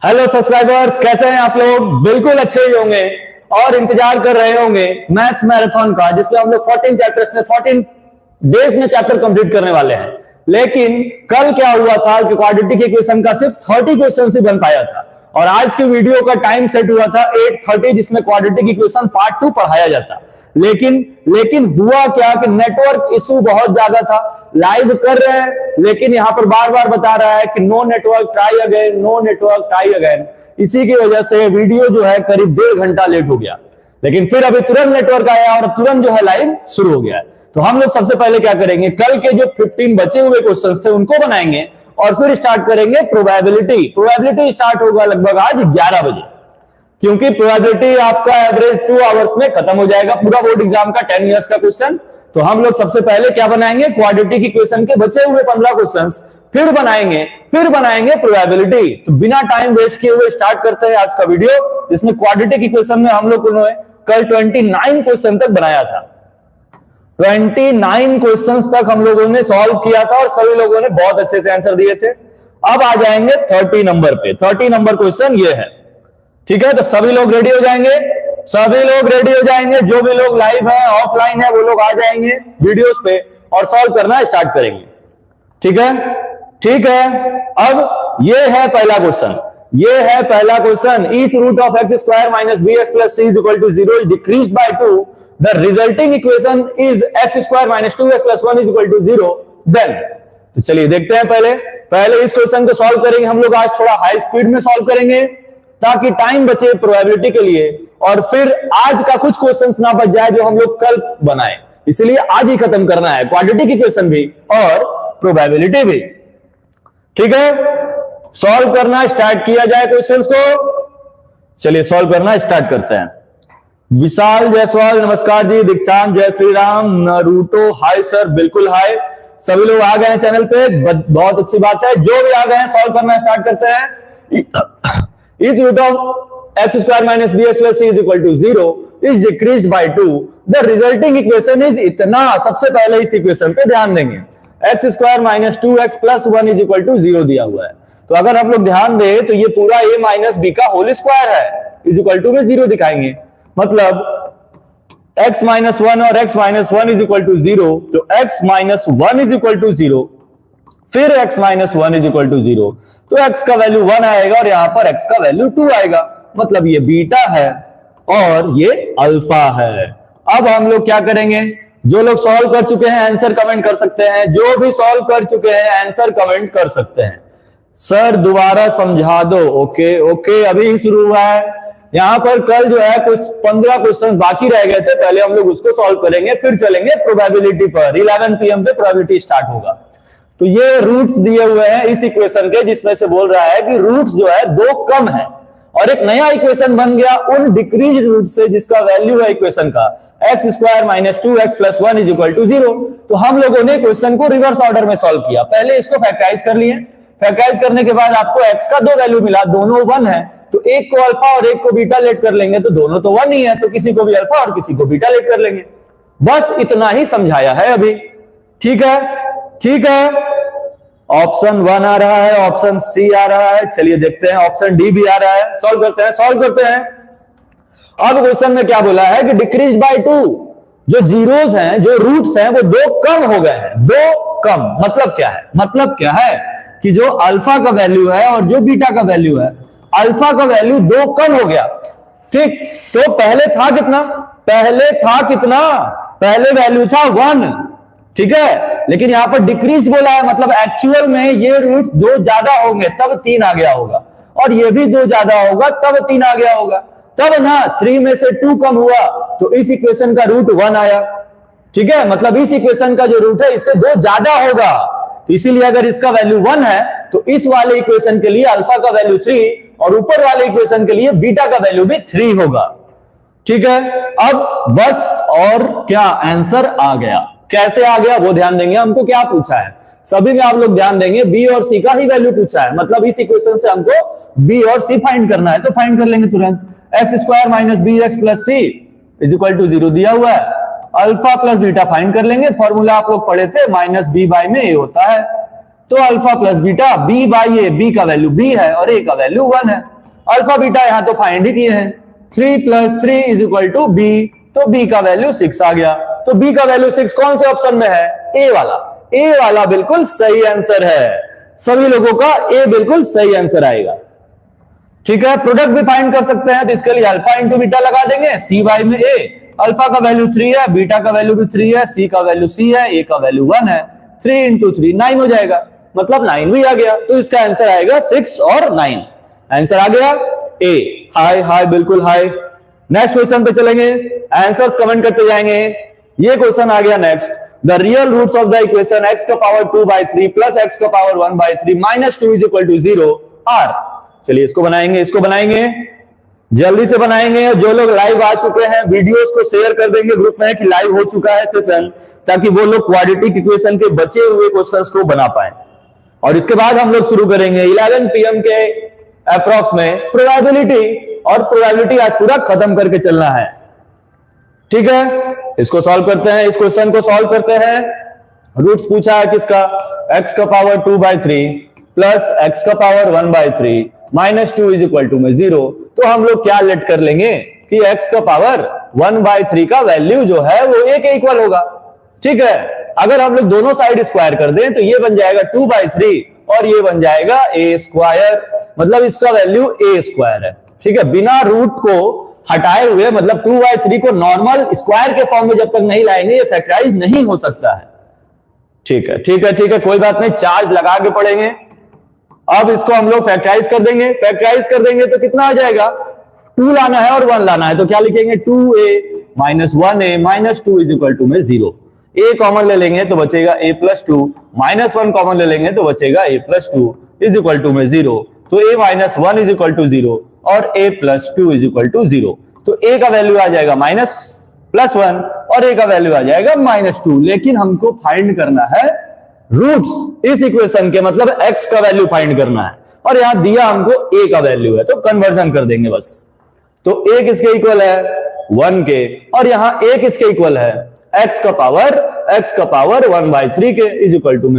Hello subscribers, कैसे हैं आप लोग? बिल्कुल अच्छे ही होंगे और इंतजार कर रहे होंगे मैथ्स मैराथन का, जिसमें हम लोग 14 चैप्टर्स में 14 डेज में चैप्टर कंप्लीट करने वाले हैं। लेकिन कल क्या हुआ था कि क्वाड्रेटिक इक्वेशन का सिर्फ 30 क्वेश्चन ही बन पाया था और आज की वीडियो का टाइम सेट हुआ था 8:30, जिसमें क्वाड्रेटिक इक्वेशन पार्ट 2 पढ़ाया जाता। लेकिन हुआ क्या कि नेटवर्क इशू बहुत ज्यादा था। लाइव कर रहे हैं लेकिन यहां पर बार बार बता रहा है कि no network, try again, no network, try again. इसी की वजह से वीडियो जो है करीब 1.5 घंटा लेट हो गया। लेकिन फिर अभी तुरंत नेटवर्क आया और तुरंत जो है लाइव शुरू हो गया। तो हम लोग सबसे पहले क्या करेंगे, कल के जो 15 बचे हुए क्वेश्चंस थे उनको बनाएंगे और फिर स्टार्ट करेंगे प्रोबेबिलिटी स्टार्ट होगा लगभग आज 11 बजे, क्योंकि प्रोबेबिलिटी आपका एवरेज 2 आवर्स में खत्म हो जाएगा, पूरा बोर्ड एग्जाम का 10 इयर्स का क्वेश्चन। तो हम लोग सबसे पहले क्या बनाएंगे, क्वाड्रेटिक इक्वेशन के बचे हुए 15 क्वेश्चंस, फिर बनाएंगे प्रोबेबिलिटी। तो बिना टाइम वेस्ट किए हुए स्टार्ट करते हैं आज का वीडियो, जिसमें क्वाड्रेटिक इक्वेशन में हम लोग ने कल 29 क्वेश्चन तक बनाया था। 29 क्वेश्चंस तक हम लोगों ने सॉल्व किया था और सभी लोगों ने बहुत अच्छे से आंसर दिए थे। अब आ जाएंगे 30 नंबर पे। 30 नंबर क्वेश्चन ये है, ठीक है? तो सभी लोग रेडी हो जाएंगे, जो भी लोग लाइव है, ऑफलाइन है, वो लोग आ जाएंगे वीडियोस पे और सॉल्व करना स्टार्ट करेंगे। ठीक है। अब ये है पहला question, each root of x square minus b x plus c is equal to 0 is decreased by 2, the resulting equation is x square minus 2x plus 1 is equal to 0, then. तो चलिए देखते हैं, पहले इस क्वेश्चन को solve करेंगे हम लोग। आज थोड़ा हाई स्पीड में सॉल्व करेंगे ताकि टाइम बचे प्रोबेबिलिटी के लिए, और फिर आज का कुछ क्वेश्चंस ना बच जाए जो हम लोग कल बनाए, इसलिए आज ही खत्म करना है क्वाड्रेटिक इक्वेशन भी और प्रोबेबिलिटी भी। ठीक है, सॉल्व करना स्टार्ट किया जाए क्वेश्चंस को। चलिए सॉल्व करना स्टार्ट करते हैं। विशाल जायसवाल नमस्कार जी, दीक्षांत जय Shri Ram, Naruto hi sir, बिल्कुल हाय। सभी लोग आ गए हैं चैनल पे, बहुत अच्छी बात है। जो भी आ गए हैं सॉल्व करना स्टार्ट करते हैं। Is root of x square minus b x plus c is equal to 0 is decreased by 2, the resulting equation is इतना। सबसे पहले इस इक्वेशन पे ध्यान देंगे, x square minus 2x plus 1 is equal to 0 दिया हुआ है। तो अगर हम लोग ध्यान दें तो ये पूरा a माइनस बी का होल स्क्वायर है, इज इक्वल टू में 0 दिखाएंगे, मतलब x माइनस 1 और x minus 1 is equal to 0। तो x minus 1 is equal to 0, फिर x minus 1 is equal to 0, तो x का वैल्यू 1 आएगा और यहां पर x का वैल्यू 2 आएगा, मतलब ये बीटा है और ये अल्फा है। अब हम लोग क्या करेंगे, जो लोग सॉल्व कर चुके हैं आंसर कमेंट कर सकते हैं, जो भी सॉल्व कर चुके हैं आंसर कमेंट कर सकते हैं। सर दोबारा समझा दो। ओके, अभी ही शुरू हुआ है। यहां पर कल जो है कुछ 15 क्वेश्चंस बाकी रह गए थे, पहले हम लोग उसको सॉल्व करेंगे, फिर चलेंगे प्रोबेबिलिटी पर। 11 PM पे प्रोबेबिलिटी स्टार्ट होगा। तो ये रूट्स दिए हुए हैं इस इक्वेशन के, जिसमें से बोल रहा है कि रूट्स जो है 2 कम है और एक नया इक्वेशन बन गया उन डिक्रीज रूट से जिसका वैल्यू है इक्वेशन का x square minus 2x plus 1 is equal to 0। तो हम लोगों ने क्वेश्चन को रिवर्स ऑर्डर में सॉल्व किया। पहले इसको फैक्टराइज कर लिए, फैक्टराइज करने के बाद आपको x का 2 वैल्यू मिला, दोनों 1 है, तो एक को अल्फा और एक को बीटा लेट कर लेंगे, तो दोनों तो 1 ही है, तो किसी को भी अल्फा और किसी को बीटा लेट कर लेंगे। बस इतना ही समझाया है अभी। ठीक है। ऑप्शन 1 आ रहा है, ऑप्शन सी आ रहा है, चलिए देखते हैं, ऑप्शन डी भी आ रहा है। सॉल्व करते हैं। अब क्वेश्चन में क्या बोला है कि डिक्रीज बाय 2, जो जीरोस हैं, जो रूट्स हैं, वो 2 कम हो गए हैं। 2 कम मतलब क्या है कि जो अल्फा का वैल्यू है और जो बीटा का वैल्यू है, अल्फा का वैल्यू 2 कम हो गया। ठीक, तो पहले था कितना, पहले वैल्यू था 1, ठीक है, लेकिन यहां पर डिक्रीज बोला है, मतलब एक्चुअल में ये रूट 2 ज्यादा होंगे तब 3 आ गया होगा, और ये भी 2 ज्यादा होगा तब 3 आ गया होगा, तब ना 3 में से 2 कम हुआ तो इस इक्वेशन का रूट 1 आया। ठीक है, मतलब इस इक्वेशन का जो रूट है इससे 2 ज्यादा होगा, इसीलिए अगर इसका वैल्यू 1 है तो इस वाले इक्वेशन के लिए अल्फा का वैल्यू 3 और ऊपर वाले इक्वेशन के लिए बीटा का वैल्यू भी 3 होगा। ठीक है, अब बस और क्या आंसर आ गया, कैसे आ गया वो ध्यान देंगे। हमको क्या पूछा है, सभी में आप लोग ध्यान देंगे, बी और सी का ही वैल्यू पूछा है, मतलब इस इक्वेशन से हमको बी और सी फाइंड करना है, तो फाइंड कर लेंगे तुरंत। X square minus b x plus c is equal to 0 दिया हुआ है, अल्फा प्लस बीटा फाइंड कर लेंगे। फॉर्मूला आप लोग पढ़े थे, माइनस बी बाई में ए होता है, तो alpha plus beta b by a, b का वैल्यू बी है और ए का वैल्यू 1 है। अल्फा बीटा यहां तो फाइंड ही किए हैं। 3 + 3 = बी, तो बी का वैल्यू 6 आ गया। तो बी का वैल्यू 6 कौन से ऑप्शन में है? ए वाला। ए वाला बिल्कुल सही आंसर है। सभी लोगों का ए बिल्कुल सही आंसर आएगा। ठीक है, प्रोडक्ट भी फाइंड कर सकते हैं, तो इसके लिए अल्फा इंटू बीटा लगा देंगे, सी बाई में ए। अल्फा का वैल्यू 3 है, बीटा का वैल्यू भी 3 है, सी का वैल्यू सी है, ए का वैल्यू 1 है। 3 × 3 9 हो जाएगा, मतलब 9 भी आ गया। तो इसका आंसर आएगा 6 और 9। आंसर आ गया ए। हाय हाय, बिल्कुल हाय। नेक्स्ट क्वेश्चन पे चलेंगे, आंसर्स कमेंट करते जाएंगे। ये क्वेश्चन आ गया next. The real roots of the equation x का पावर 2/3 प्लस x का पावर 1/3 माइनस 2 = 0 आर। चलिए इसको बनाएंगे, इसको बनाएंगे, जल्दी से बनाएंगे। जो लोग लाइव आ चुके हैं वीडियोस को शेयर कर देंगे ग्रुप में कि लाइव हो चुका है सेशन, ताकि वो लोग क्वाड्रेटिक इक्वेशन के बचे हुए क्वेश्चंस को बना पाए। और इसके बाद हम लोग शुरू करेंगे 11 PM के अप्रॉक्स में प्रोबेबिलिटी, और प्रोबेबिलिटी आज पूरा खत्म करके चलना है। ठीक है, इसको सॉल्व करते हैं, इस क्वेश्चन को सॉल्व करते हैं। रूट्स पूछा है किसका? x का पावर 2/3 प्लस x का पावर 1/3 माइनस 2 = 0। तो हम लोग क्या लेट कर लेंगे कि x का पावर 1/3 का वैल्यू जो है वो a के इक्वल होगा। ठीक है, अगर हम लोग दोनों साइड स्क्वायर कर दें तो ये बन जाएगा 2/3 और ये बन जाएगा a², मतलब इसका वैल्यू a² है। ठीक है, बिना रूट को हटाए हुए, मतलब 2/3 को नॉर्मल स्क्वायर के फॉर्म में जब तक नहीं लाएंगे ये फैक्टराइज नहीं हो सकता है। ठीक है, ठीक है, ठीक है, कोई बात नहीं, चार्ज लगा के पढ़ेंगे। अब इसको हम लोग फैक्टराइज कर देंगे। फैक्टराइज कर देंगे तो कितना आ जाएगा? 2 लाना है और 1 लाना है, तो क्या लिखेंगे? 2a - 1a - 2 = 0। a कॉमन ले लेंगे तो बचेगा a + 2, -1 कॉमन ले लेंगे तो बचेगा a + 2 = 0। तो a - 1 = 0 और a + 2 = 0। तो a का वैल्यू आ जाएगा -+1 और a का वैल्यू आ जाएगा -2। लेकिन हमको फाइंड करना है रूट्स इस इक्वेशन के, मतलब x का वैल्यू फाइंड करना है। और यहां दिया हमको a का वैल्यू है, तो कन्वर्जन कर देंगे बस। तो a किसके इक्वल है? 1 के, और यहां a किसके इक्वल है? x का पावर 1/3 के =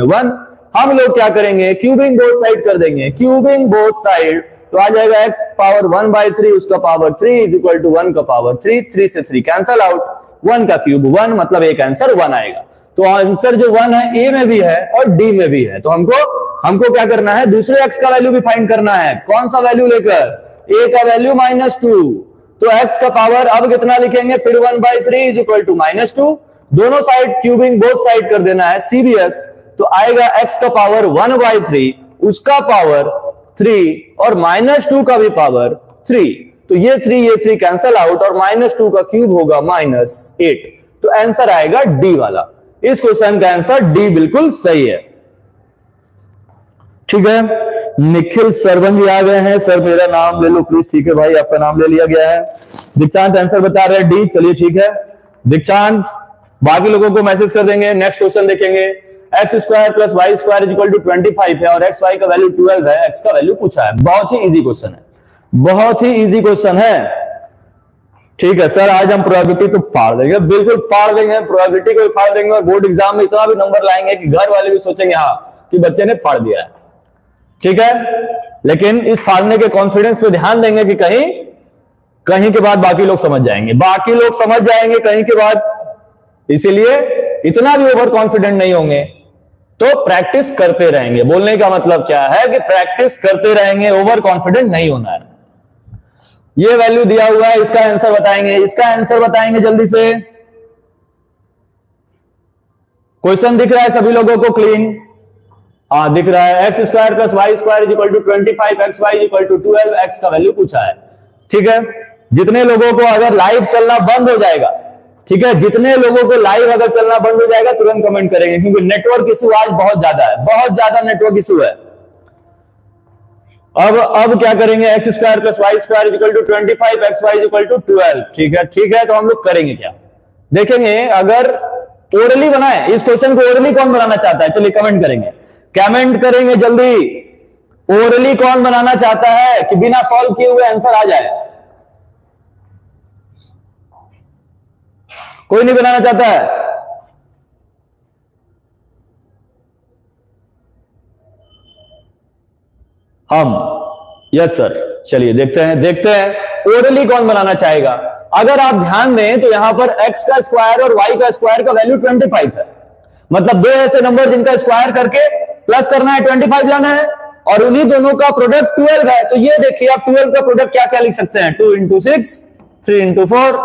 1। हम लोग क्या करेंगे? क्यूबिंग बोथ साइड कर देंगे। क्यूबिंग बोथ साइड तो आ जाएगा x पावर 1/3 उसका पावर 3 = 1 का पावर 3। 3 से 3 कैंसल आउट, 1 का क्यूब 1, मतलब एक आंसर 1 आएगा। तो आंसर जो 1 है ए में भी है और डी में भी है। तो हमको क्या करना है? दूसरे x का वैल्यू भी फाइंड करना है। कौन सा वैल्यू लेकर? a का वैल्यू -2। तो x का पावर अब कितना लिखेंगे? फिर 1/3 = -2। दोनों साइड क्यूबिंग बोथ साइड कर देना है, CBS। तो आएगा x का पावर 1/3 उसका पावर 3 और -2 का भी पावर 3। तो ये 3 कैंसल आउट और -2 का क्यूब होगा -8। तो आंसर आएगा डी वाला। इस क्वेश्चन का आंसर डी बिल्कुल सही है। ठीक है, निखिल सरवन जी आ गए हैं। सर मेरा नाम ले लो प्लीज। ठीक है भाई, आपका नाम ले लिया गया है। दीक्षांत आंसर बता रहे हैं डी। चलिए ठीक है दीक्षांत, बाकी लोगों को मैसेज कर देंगे। नेक्स्ट क्वेश्चन देखेंगे। x² + y² = 25 है और x y का वैल्यू 12 है। x का वैल्यू पूछा है। बहुत ही इजी क्वेश्चन है, बहुत ही इजी क्वेश्चन है। ठीक है सर, आज हम प्रोबेबिलिटी तो फाड़ देंगे, बिल्कुल फाड़ देंगे, प्रोबेबिलिटी को फाड़ देंगे और बोर्ड एग्जाम में इतना भी नंबर लाएंगे कि घर वाले भी सोचेंगे हाँ कि बच्चे ने फाड़ दिया है। ठीक है, लेकिन इस फाड़ने के कॉन्फिडेंस पे ध्यान देंगे कि कहीं के बाद बाकी लोग समझ जाएंगे, कहीं के बाद। इसीलिए इतना भी ओवर कॉन्फिडेंट नहीं होंगे, तो प्रैक्टिस करते रहेंगे। बोलने का मतलब क्या है कि प्रैक्टिस करते रहेंगे, ओवर कॉन्फिडेंट नहीं होना है। ये वैल्यू दिया हुआ है, इसका आंसर बताएंगे, इसका आंसर बताएंगे जल्दी से। क्वेश्चन दिख रहा है सभी लोगों को क्लीन? हाँ दिख रहा है। x² + y² = 25, x y = 12, x का वैल्यू पूछा है। ठीक है, जितने लोगों को अगर लाइव चलना बंद हो जाएगा, ठीक है, जितने लोगों को लाइव अगर चलना बंद हो जाएगा तुरंत कमेंट करेंगे, क्योंकि नेटवर्क इशू आज बहुत ज्यादा है, बहुत ज्यादा नेटवर्क इशू है। अब क्या करेंगे? x² + y² = 25, x y = 12। ठीक है, तो हम लोग करेंगे क्या? देखेंगे, अगर ओरली बनाए इस क्वेश्चन को, ओरली कौन बनाना चाहता है? चलिए कमेंट करेंगे जल्दी। ओरली कौन बनाना चाहता है कि बिना सॉल्व किए हुए आंसर आ जाए? कोई नहीं बनाना चाहता है? हम, यस सर, चलिए देखते हैं ओरली कौन बनाना चाहेगा। अगर आप ध्यान दें तो यहां पर x का स्क्वायर और y का स्क्वायर का वैल्यू 25 है, मतलब दो ऐसे नंबर जिनका स्क्वायर करके प्लस करना है, 25 लाना है, और उन्हीं दोनों का प्रोडक्ट 12 है। तो ये देखिए आप 12 का प्रोडक्ट क्या क्या लिख सकते हैं, 2 इंटू 6, 3 इंटू 4,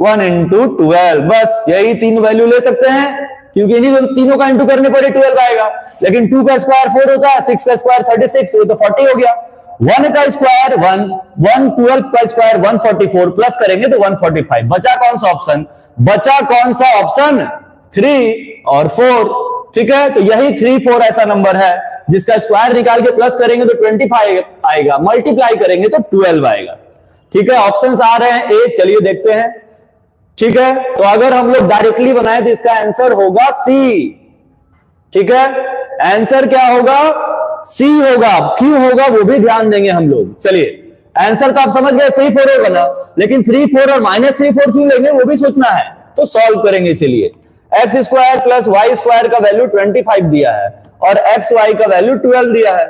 1 इंटू 12, बस यही तीन वैल्यू ले सकते हैं, क्योंकि इन्हीं तीनों का इंटू करने पर ही 12 आएगा। लेकिन 2 का स्क्वायर 4 होता है, 6 का स्क्वायर 36, तो 40 हो गया। 1 का स्क्वायर 1, 12 का स्क्वायर 144, प्लस करेंगे तो 145। बचा कौन सा ऑप्शन? 3 और 4। ठीक है, तो यही 3, 4 ऐसा नंबर है जिसका स्क्वायर निकाल के प्लस करेंगे तो 25 आएगा, मल्टीप्लाई करेंगे तो 12 आएगा। ठीक है, ऑप्शंस आ रहे हैं ए, चलिए देखते हैं। ठीक है, तो अगर हम लोग डायरेक्टली बनाए तो इसका आंसर होगा सी। ठीक है, आंसर क्या होगा? सी होगा। क्यों होगा वो भी ध्यान देंगे हम लोग। चलिए, आंसर तो आप समझ गए 3, 4 होगा ना, लेकिन 3, 4 और -3, 4 क्यों लेंगे वो भी सोचना है, तो सॉल्व करेंगे। इसीलिए x square plus y square का वैल्यू 25 दिया है और एक्स वाई का वैल्यू 12 दिया है।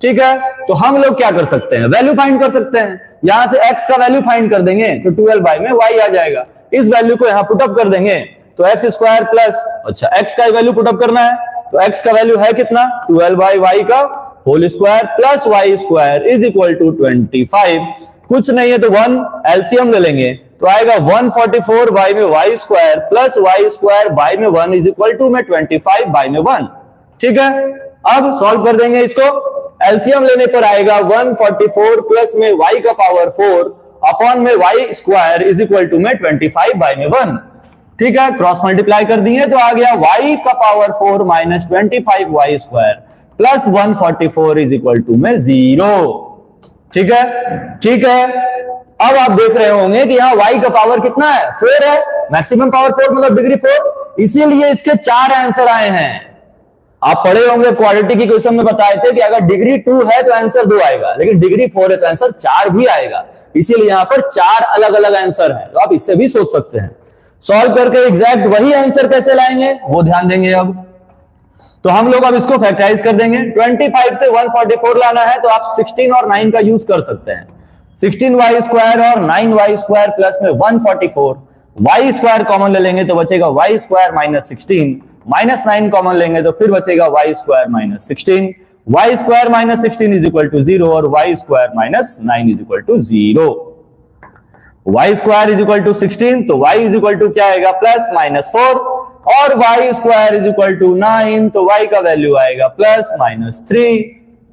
ठीक है, तो हम लोग क्या कर सकते हैं, वैल्यू फाइंड कर सकते हैं। यहां से x का वैल्यू फाइंड कर देंगे तो 12 में y आ जाएगा। इस वैल्यू को यहां पुटअप कर देंगे तो एक्स स्क्वायर प्लस, अच्छा x का वैल्यू पुटअप करना है तो x का वैल्यू है कितना, 12y का whole square plus y square is equal to 25। कुछ नहीं है तो 1 एलसीएम ले लेंगे तो आएगा 144y में y square plus y square y में 1 इज इक्वल टू में 25 y में 1। ठीक है, अब सॉल्व कर देंगे इसको। एलसीएम लेने पर आएगा 144 प्लस में y का पावर 4 अपॉन में y square is equal to में 25 बाय में 1। ठीक है, क्रॉस मल्टीप्लाई कर दिए तो आ गया y का power 4 minus 25 y square plus 144 is equal to में 0। ठीक है, ठीक है। अब आप देख रहे होंगे कि यहाँ y का पावर कितना है, 4 है, मैक्सिमम पावर 4 मतलब डिग्री 4, इसीलिए इसके 4 आंसर आए हैं। आप पढ़े होंगे क्वाड्रेटिक इक्वेशन में बताए थे कि अगर डिग्री 2 है तो आंसर 2 आएगा, लेकिन डिग्री 4 है तो आंसर 4 भी आएगा, इसीलिए यहां पर 4 अलग अलग आंसर हैं। तो आप इससे भी सोच सकते हैं। सॉल्व करके एग्जैक्ट वही आंसर कैसे लाएंगे वो ध्यान देंगे। अब तो हम लोग अब इसको फैक्टराइज कर देंगे। 25 से 144 लाना है तो आप 16 और 9 का यूज कर सकते हैं। 16y स्क्वायर और 9y स्क्वायर प्लस में 144, y स्क्वायर कॉमन ले लेंगे तो बचेगा y square minus 16, minus 9 common लेंगे तो फिर बचेगा y square minus 16, y square minus 16 is equal to 0 और y square minus 9 is equal to 0। y square is equal to 16 तो y इज इक्वल टू क्या आएगा, प्लस माइनस 4, और y square is equal to 9 तो y का value आएगा plus minus 3।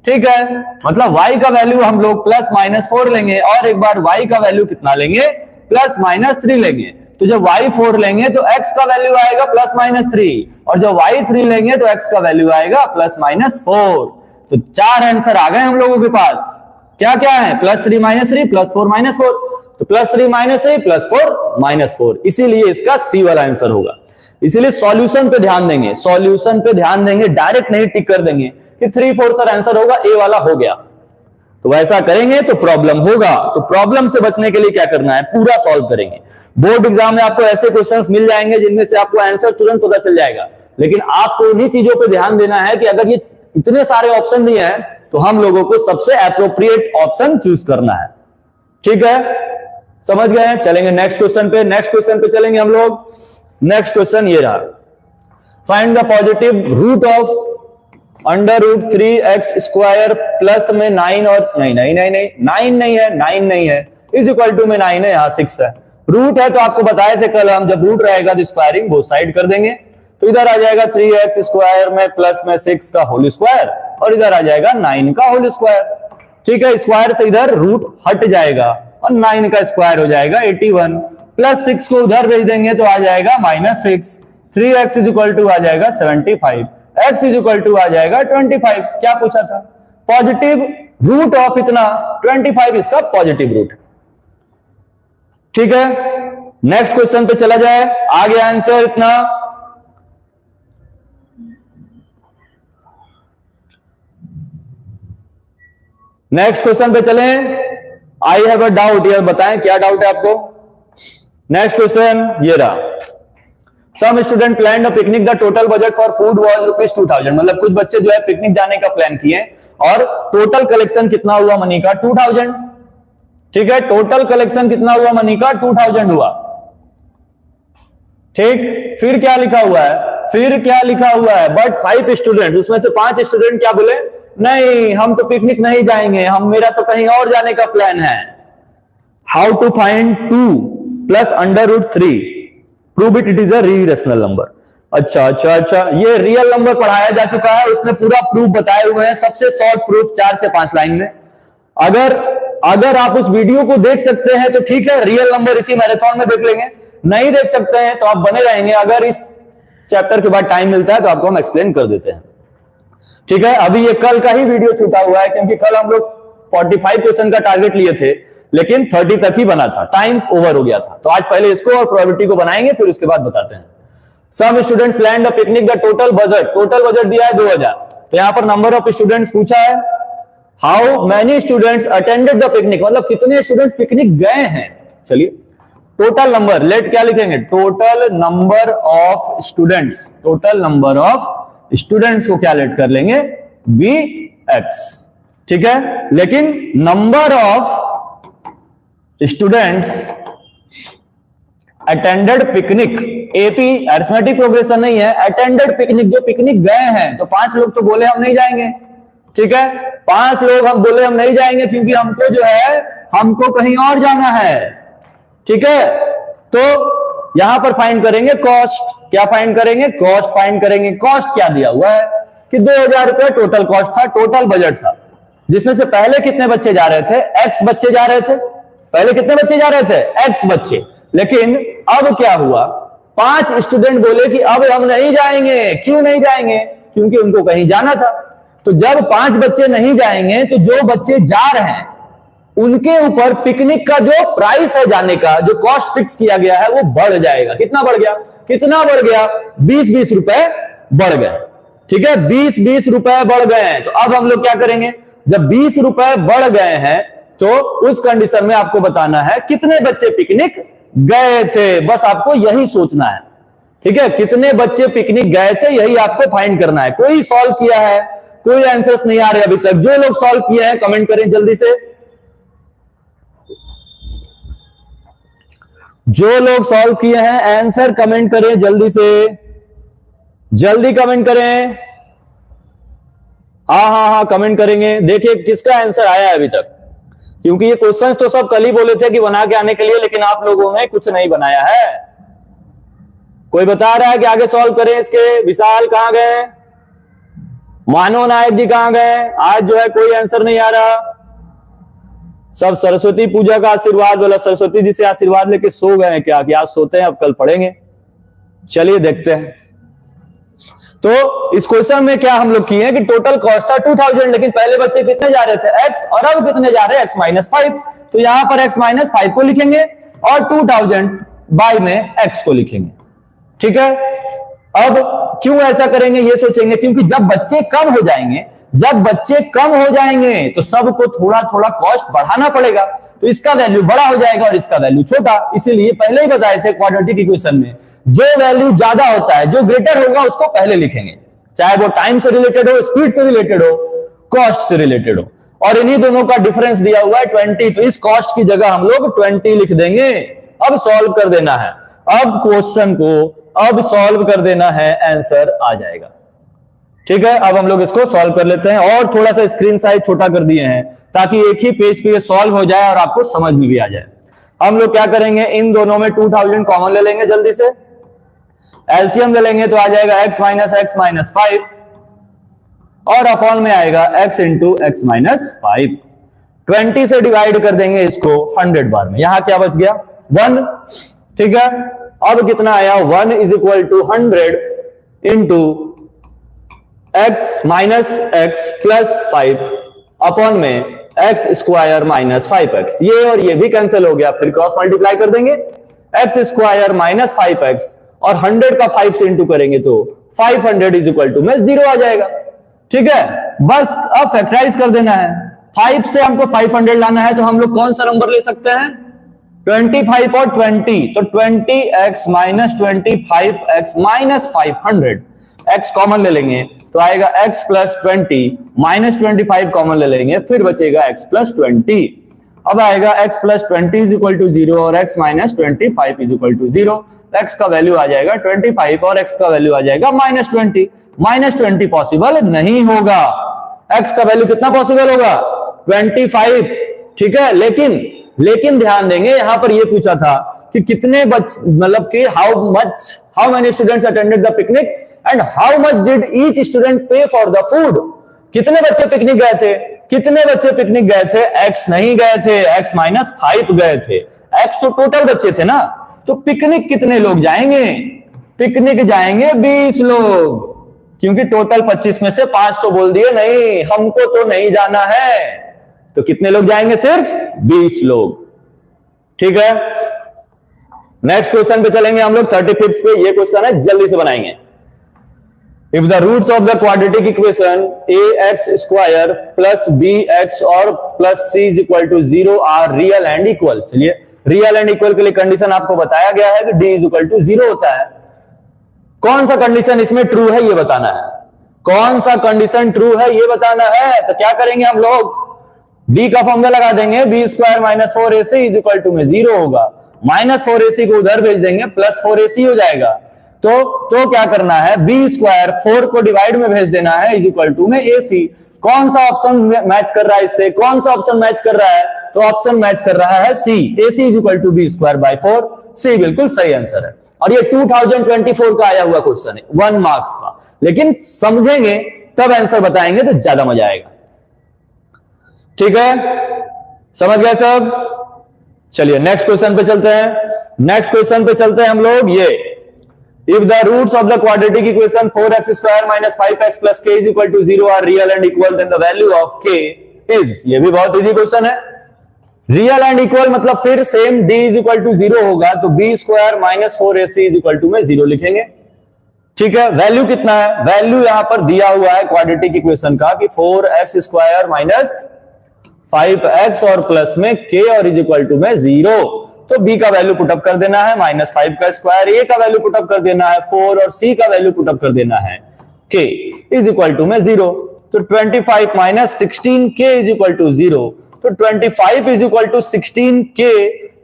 ठीक है, मतलब y का वैल्यू हम लोग प्लस माइनस 4 लेंगे और एक बार y का वैल्यू कितना लेंगे, प्लस माइनस 3 लेंगे। तो जब y 4 लेंगे तो x का वैल्यू आएगा प्लस माइनस 3, और जब y 3 लेंगे तो x का वैल्यू आएगा प्लस माइनस 4। तो 4 आंसर आ गए हम लोगों के पास। क्या क्या है, प्लस 3 माइनस 3 प्लस 4 माइनस 4, तो प्लस 3 माइनस 3 प्लस 4 माइनस 4, इसीलिए इसका सी वाला आंसर होगा। इसीलिए सॉल्यूशन पे ध्यान देंगे, सॉल्यूशन पे ध्यान देंगे, डायरेक्ट नहीं टिक कर देंगे कि 3, 4 सर आंसर होगा, ए वाला हो गया। तो वैसा करेंगे तो प्रॉब्लम होगा। तो प्रॉब्लम से बचने के लिए क्या करना है, पूरा सॉल्व करेंगे। बोर्ड एग्जाम में आपको ऐसे क्वेश्चंस मिल जाएंगे जिनमें से आपको आंसर तुरंत पता चल जाएगा, लेकिन आपको इन्हीं चीजों पे ध्यान देना है कि अगर ये इतने सारे ऑप्शन दिए हैं तो हम लोगों को सबसे एप्रोप्रिएट ऑप्शन चूज करना है। ठीक है, समझ गए। चलेंगे नेक्स्ट क्वेश्चन पे। नेक्स्ट क्वेश्चन पे चलेंगे हम लोग। नेक्स्ट क्वेश्चन ये रहा, find the positive root of under root 3x square plus में 9 और नहीं 9 नहीं है, इज इक्वल टू में 9 है, यहां 6 है। रूट है तो आपको बताए थे कल हम, जब रूट रहेगा तो स्क्वायरिंग बोथ साइड कर देंगे, तो इधर आ जाएगा 3x स्क्वायर में प्लस में 6 का होल स्क्वायर और इधर आ जाएगा 9 का होल स्क्वायर। ठीक है, स्क्वायर से इधर रूट हट जाएगा और 9 का स्क्वायर हो जाएगा 81, प्लस 6 को उधर भेज देंगे तो आ जाएगा minus 6, 3x is equal to आ जाएगा 75, x इज इक्वल टू आ जाएगा 25। क्या पूछा था, पॉजिटिव रूट ऑफ इतना 25, इसका पॉजिटिव रूट। ठीक है, नेक्स्ट क्वेश्चन पे चला जाए। आ गया आंसर इतना। नेक्स्ट क्वेश्चन पे चलें। आई हैव अ डाउट, ये बताएं क्या डाउट है आपको। नेक्स्ट क्वेश्चन ये रहा, some student plan a picnic, the total budget for food was ₹2000। मतलब कुछ बच्चे जो है पिकनिक जाने का प्लान किए और टोटल कलेक्शन कितना हुआ मनी का? 2000। ठीक है, टोटल कलेक्शन कितना हुआ मनी का? 2000 हुआ। ठीक, फिर क्या लिखा हुआ है? फिर क्या लिखा हुआ है? बट 5 स्टूडेंट, उसमें से 5 स्टूडेंट क्या बोले? नहीं, हम तो पिकनिक नहीं जाएंगे, मेरा तो कहीं और जाने का प्लान है। How to find 2 plus √3, prove it is a rational number. अच्छा, ये रियल नंबर पढ़ाया जा चुका है, उसमें पूरा प्रूफ बताए हुए हैं, सबसे शॉर्ट प्रूफ 4 से 5 लाइन में। अगर आप उस वीडियो को देख सकते हैं तो ठीक है, रियल नंबर इसी मैराथन में देख लेंगे। नहीं देख सकते हैं तो आप बने रहेंगे, अगर इस चैप्टर के बाद टाइम मिलता है तो आपको हम एक्सप्लेन कर देते हैं। ठीक है, अभी ये कल का ही वीडियो छूटा हुआ है, क्योंकि कल हम लोग 45 क्वेश्चन का टारगेट लिए थे, लेकिन 30 तक ही बना था, टाइम ओवर हो गया था। तो आज पहले इसको और प्रोबेबिलिटी को बनाएंगे, फिर उसके बाद बताते हैं। Some students plan the picnic, the total budget दिया है 2000। तो यहां पर नंबर ऑफ स्टूडेंट्स पूछा है, how many students attended the picnic, मतलब कितने स्टूडेंट्स पिकनिक गए हैं। चलिए, टोटल नंबर, लेट क्या लिखेंगे? Total number of students, total number of students को क्या लेट कर लेंगे? BX। ठीक है, लेकिन number of students attended picnic, AP arithmetic progression नहीं है, अटेंडेड पिकनिक, जो पिकनिक गए हैं। तो 5 लोग तो बोले हम नहीं जाएंगे। ठीक है, 5 लोग हम बोले हम नहीं जाएंगे, क्योंकि हमको जो है, हमको कहीं और जाना है। ठीक है, तो यहां पर फाइंड करेंगे कॉस्ट। क्या फाइंड करेंगे? कॉस्ट फाइंड करेंगे। कॉस्ट क्या दिया हुआ है कि 2000 रुपए टोटल कॉस्ट था, टोटल बजट था, जिसमें से पहले कितने बच्चे जा रहे थे? X बच्चे जा रहे थे। पहले कितने बच्चे जा रहे थे? X बच्चे। लेकिन अब क्या हुआ? 5 स्टूडेंट बोले कि अब हम नहीं जाएंगे। क्यों नहीं जाएंगे? क्योंकि उनको कहीं जाना था। तो जब 5 बच्चे नहीं जाएंगे, तो जो बच्चे जा रहे हैं उनके ऊपर पिकनिक का जो प्राइस है जाने का, जो कॉस्ट फिक्स किया गया है, वो बढ़ जाएगा। कितना बढ़ गया? कितना बढ़ गया? 20-20 रुपए बढ़ गए। ठीक है, 20-20 रुपए बढ़ गए हैं। तो अब हम लोग क्या करेंगे? जब 20 रुपए बढ़ गए हैं, तो उस कंडीशन में आपको बताना है कितने बच्चे पिकनिक गए थे। बस आपको यही सोचना है। ठीक है, कितने बच्चे पिकनिक गए थे, यही आपको फाइंड करना है। कोई सॉल्व किया है? कोई आंसर्स नहीं आ रहे अभी तक। जो लोग सॉल्व किए हैं कमेंट करें जल्दी से। जो लोग सॉल्व किए हैं आंसर कमेंट करें जल्दी से, जल्दी कमेंट करें। हाँ, कमेंट करेंगे। देखिए किसका आंसर आया है अभी तक, क्योंकि ये क्वेश्चंस तो सब कल ही बोले थे कि बना के आने के लिए, लेकिन आप लोगों ने कुछ नहीं बनाया है। कोई बता रहा है कि आगे सॉल्व करें इसके? विशाल कहां गए? मानव नायक जी कहां गए? आज जो है कोई आंसर नहीं आ रहा। सब सरस्वती पूजा का आशीर्वाद, बोला सरस्वती जी से आशीर्वाद लेके सो गए हैं क्या? कि आज सोते हैं, अब कल पढ़ेंगे। चलिए देखते हैं। तो इस क्वेश्चन में क्या हम लोग किए हैं कि टोटल कॉस्ट था 2000, लेकिन पहले बच्चे कितने जा रहे थे? X, और अब कितने जा रहे हैं? X-5। तो यहां पर X-5 को लिखेंगे और 2000 बाय में X को लिखेंगे। ठीक है, अब क्यों ऐसा करेंगे ये सोचेंगे, क्योंकि जब बच्चे कम हो जाएंगे तो सबको थोड़ा थोड़ा कॉस्ट बढ़ाना पड़ेगा। तो इसका वैल्यू बड़ा हो जाएगा और इसका वैल्यू छोटा। इसीलिए पहले ही बताए थे क्वाड्रेटिक इक्वेशन में, जो वैल्यू ज्यादा होता है, जो ग्रेटर होगा, उसको पहले लिखेंगे, चाहे वो टाइम से रिलेटेड हो, स्पीड से रिलेटेड हो, कॉस्ट से रिलेटेड हो। और इन्हीं दोनों का डिफरेंस दिया हुआ है 20। तो इस कॉस्ट की जगह हम लोग 20 लिख देंगे। अब सॉल्व कर देना है, अब क्वेश्चन को अब सॉल्व कर देना है, आंसर आ जाएगा। ठीक है, अब हम लोग इसको सॉल्व कर लेते हैं, और थोड़ा सा स्क्रीन साइज छोटा कर दिए हैं ताकि एक ही पेज पे ये सॉल्व हो जाए और आपको समझ में भी आ जाए। हम लोग क्या करेंगे, इन दोनों में 2000 कॉमन ले लेंगे, जल्दी से एलसीएम ले लेंगे तो आ जाएगा X-5 और अपॉन में आएगा X इंटू X-5। 20 से डिवाइड कर देंगे इसको 100 बार में। यहां क्या बच गया? 1। ठीक है, अब कितना आया? 1 is equal to 100 into X minus X plus 5 upon में X² माइनस 5X। ये और ये भी कैंसिल हो गया, फिर क्रॉस मल्टीप्लाई कर देंगे, X² माइनस 5X और 100 का 5 से इंटू करेंगे तो 500 इज इक्वल टू में 0 आ जाएगा। ठीक है, बस अब फैक्टराइज कर देना है। 5 से हमको 500 लाना है, तो हम लोग कौन सा नंबर ले सकते हैं? 25 और 20, तो 20x minus 25x minus 500, x common ले लेंगे तो आएगा x प्लस 20 माइनस 25 कॉमन ले लेंगे, फिर बचेगा x प्लस 20। अब आएगा x plus 20 is equal to 0 और x minus 25 is equal to 0। x का वैल्यू आ जाएगा 25 और x का वैल्यू आ जाएगा माइनस 20। माइनस 20 पॉसिबल नहीं होगा, x का वैल्यू कितना पॉसिबल होगा 25, ठीक है। लेकिन ध्यान देंगे, यहां पर ये पूछा था कि कितने मतलब कि how many students attended the picnic and how much did each student पे फॉर द फूड। कितने बच्चे पिकनिक गए थे, कितने बच्चे पिकनिक गए थे, x नहीं गए थे, x माइनस 5 गए थे, x तो टोटल बच्चे थे ना, तो पिकनिक कितने लोग जाएंगे, पिकनिक जाएंगे 20 लोग, क्योंकि टोटल 25 में से 5 तो बोल दिए नहीं, हमको तो नहीं जाना है, तो कितने लोग जाएंगे, सिर्फ 20 लोग, ठीक है। नेक्स्ट क्वेश्चन पे चलेंगे हम लोग 35 पे, ये क्वेश्चन है जल्दी से बनाएंगे। If the roots of the quadratic equation ax square plus bx और plus c is equal to 0 are real and equal, चलिए रियल एंड इक्वल के लिए कंडीशन आपको बताया गया है कि d is equal to 0 होता है। कौन सा कंडीशन इसमें ट्रू है ये बताना है, कौन सा कंडीशन ट्रू है ये बताना है। तो क्या करेंगे हम लोग, b का फॉर्मूला लगा देंगे, b square minus 4ac is equal to में 0 होगा, माइनस 4ac को उधर भेज देंगे, प्लस 4ac हो जाएगा। तो क्या करना है, बी स्क्वायर 4 को डिवाइड में भेज देना है इज इक्वल टू में ac। कौन सा ऑप्शन मैच कर रहा है इससे, कौन सा ऑप्शन मैच कर रहा है, तो ऑप्शन मैच कर रहा है c, ac is equal to b square by 4, c बिल्कुल सही आंसर है। और ये 2024 का आया हुआ क्वेश्चन है, 1 मार्क्स का, लेकिन समझेंगे तब आंसर बताएंगे तो ज्यादा मजा आएगा, ठीक है, समझ गए सब। चलिए नेक्स्ट क्वेश्चन पे चलते हैं, नेक्स्ट क्वेश्चन पे चलते हैं हम लोग। ये if the roots of the quadratic equation 4x square minus 5x plus k is equal to 0 are real and equal, then the value of k is, ये भी बहुत इजी क्वेश्चन है। रियल एंड इक्वल मतलब फिर same d is equal to 0 होगा, तो b square minus 4ac is equal to में 0 लिखेंगे, ठीक है। वैल्यू कितना है, वैल्यू यहां पर दिया हुआ है क्वाड्रेटिक इक्वेशन का कि 4x स्क्वायर माइनस 5x और प्लस में k और इज इक्वल टू में 0, तो b का वैल्यू पुटअप कर देना है, माइनस 5 का स्क्वायर, a का वैल्यू पुटअप कर देना है 4 और c का वैल्यू पुटअप कर देना है k इज इक्वल टू में 0, तो 25 minus 16k is equal to 0, तो 25 इज इक्वल टू 16k,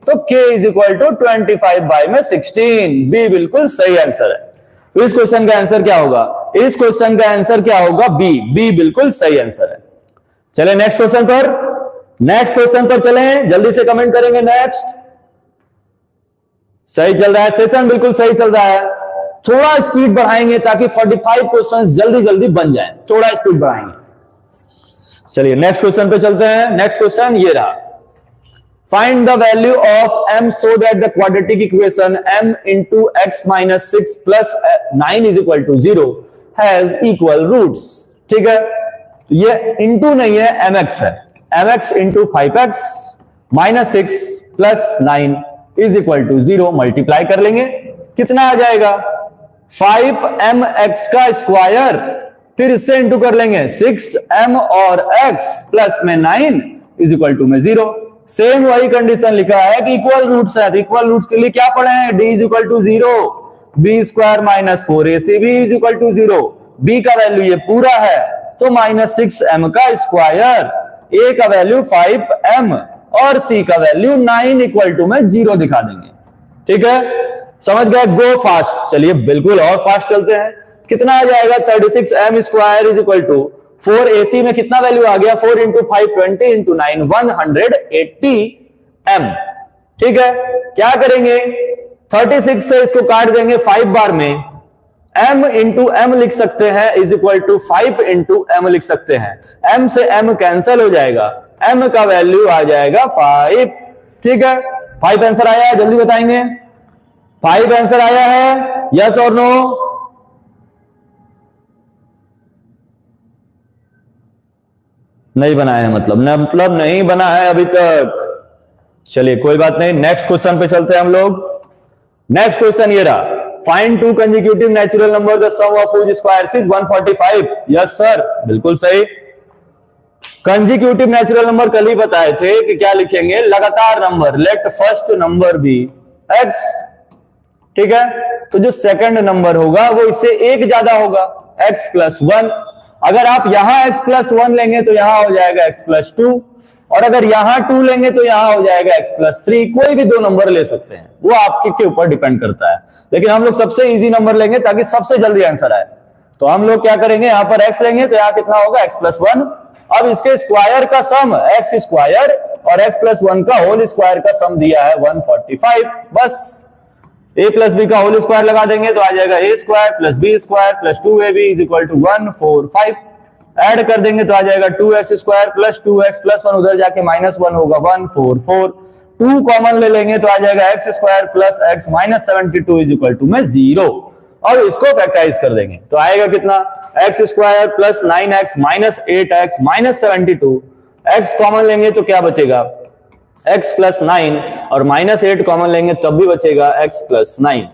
तो k is equal to 25 by में 16, b बिल्कुल सही आंसर है। तो इस क्वेश्चन का आंसर क्या होगा, इस क्वेश्चन का आंसर क्या होगा, b बिल्कुल सही आंसर है। चले नेक्स्ट क्वेश्चन पर, नेक्स्ट क्वेश्चन पर चलें, जल्दी से कमेंट करेंगे। नेक्स्ट सही चल रहा है सेशन, बिल्कुल सही चल रहा है, थोड़ा स्पीड बढ़ाएंगे ताकि 45 क्वेश्चंस जल्दी जल्दी बन जाएं, थोड़ा स्पीड बढ़ाएंगे। चलिए नेक्स्ट क्वेश्चन पे चलते हैं। नेक्स्ट क्वेश्चन ये रहा, find the value of m so that the quadratic equation m into x minus 6 plus 9 is equal to 0 has equal roots, ठीक है। ये इंटू नहीं है, mx है, mx into 5x minus 6 plus 9 is equal to 0, multiply कर लेंगे, कितना आ जाएगा 5mx का स्क्वायर, फिर इससे इंटू कर लेंगे 6m और x प्लस में 9 इज इक्वल टू में 0। सेम वही कंडीशन लिखा है कि इक्वल रूट्स है, इक्वल रूट्स के लिए क्या पढ़े हैं, d is equal to 0, b square minus 4ac b is equal to 0, b का वैल्यू ये पूरा है तो माइनस 6m का स्क्वायर, a का वैल्यू 5m और c का वैल्यू 9 इक्वल टू में 0 दिखा देंगे, ठीक है, समझ गए। गो फास्ट, चलिए बिल्कुल और फास्ट चलते हैं। कितना आ जाएगा 36m square is equal to 4ac में कितना वैल्यू आ गया, 4 इंटू 5 20 इंटू 9 180m, ठीक है। क्या करेंगे 36 से इसको काट देंगे 5 बार में, m इंटू m लिख सकते हैं is equal to 5 into m लिख सकते हैं, m से m कैंसिल हो जाएगा, m का वैल्यू आ जाएगा 5, ठीक है। 5 आंसर आया है, जल्दी बताएंगे 5 आंसर आया है, यस और नो, नहीं बनाया है मतलब नहीं बना है अभी तक। चलिए कोई बात नहीं, नेक्स्ट क्वेश्चन पे चलते हैं हम लोग। नेक्स्ट क्वेश्चन ये रहा, find 2 consecutive natural number the sum of which squares is 145। Yes sir, बिल्कुल सही। कंजिक्यूटिव नेचुरल नंबर कल ही बताए थे कि क्या लिखेंगे, लगातार number, let first number be x. ठीक है, तो जो सेकंड नंबर होगा वो इससे एक ज्यादा होगा, एक्स प्लस वन। अगर आप यहां एक्स प्लस वन लेंगे तो यहां हो जाएगा एक्स प्लस टू, और अगर यहां टू लेंगे तो यहां हो जाएगा एक्स प्लस थ्री। कोई भी दो नंबर ले सकते हैं, वो आपके के ऊपर डिपेंड करता है, लेकिन हम लोग सबसे इजी नंबर लेंगे ताकि सबसे जल्दी आंसर आए। तो हम लोग क्या करेंगे, यहां पर एक्स लेंगे तो यहां कितना होगा, एक्स प्लस वन। अब इसके स्क्वायर का सम एक्स स्क्वायर और एक्स प्लस वन का होल स्क्वायर का सम दिया है 145। बस a प्लस बी का होल स्क्वायर लगा देंगे तो आ जाएगा a square plus B square plus 2ab is equal to 145। Add कर देंगे तो आ जाएगा 2x square plus 2x plus 1 उधर जाके माइनस 1 होगा 144। 2 कॉमन ले लेंगे तो आ जाएगा x square plus x minus 72 is equal to में 0। और इसको फैक्टराइज कर देंगे तो आएगा कितना, x square plus 9x minus 8x minus 72। x common लेंगे तो क्या बचेगा, x प्लस 9, और माइनस 8 कॉमन लेंगे तब भी बचेगा x प्लस 9।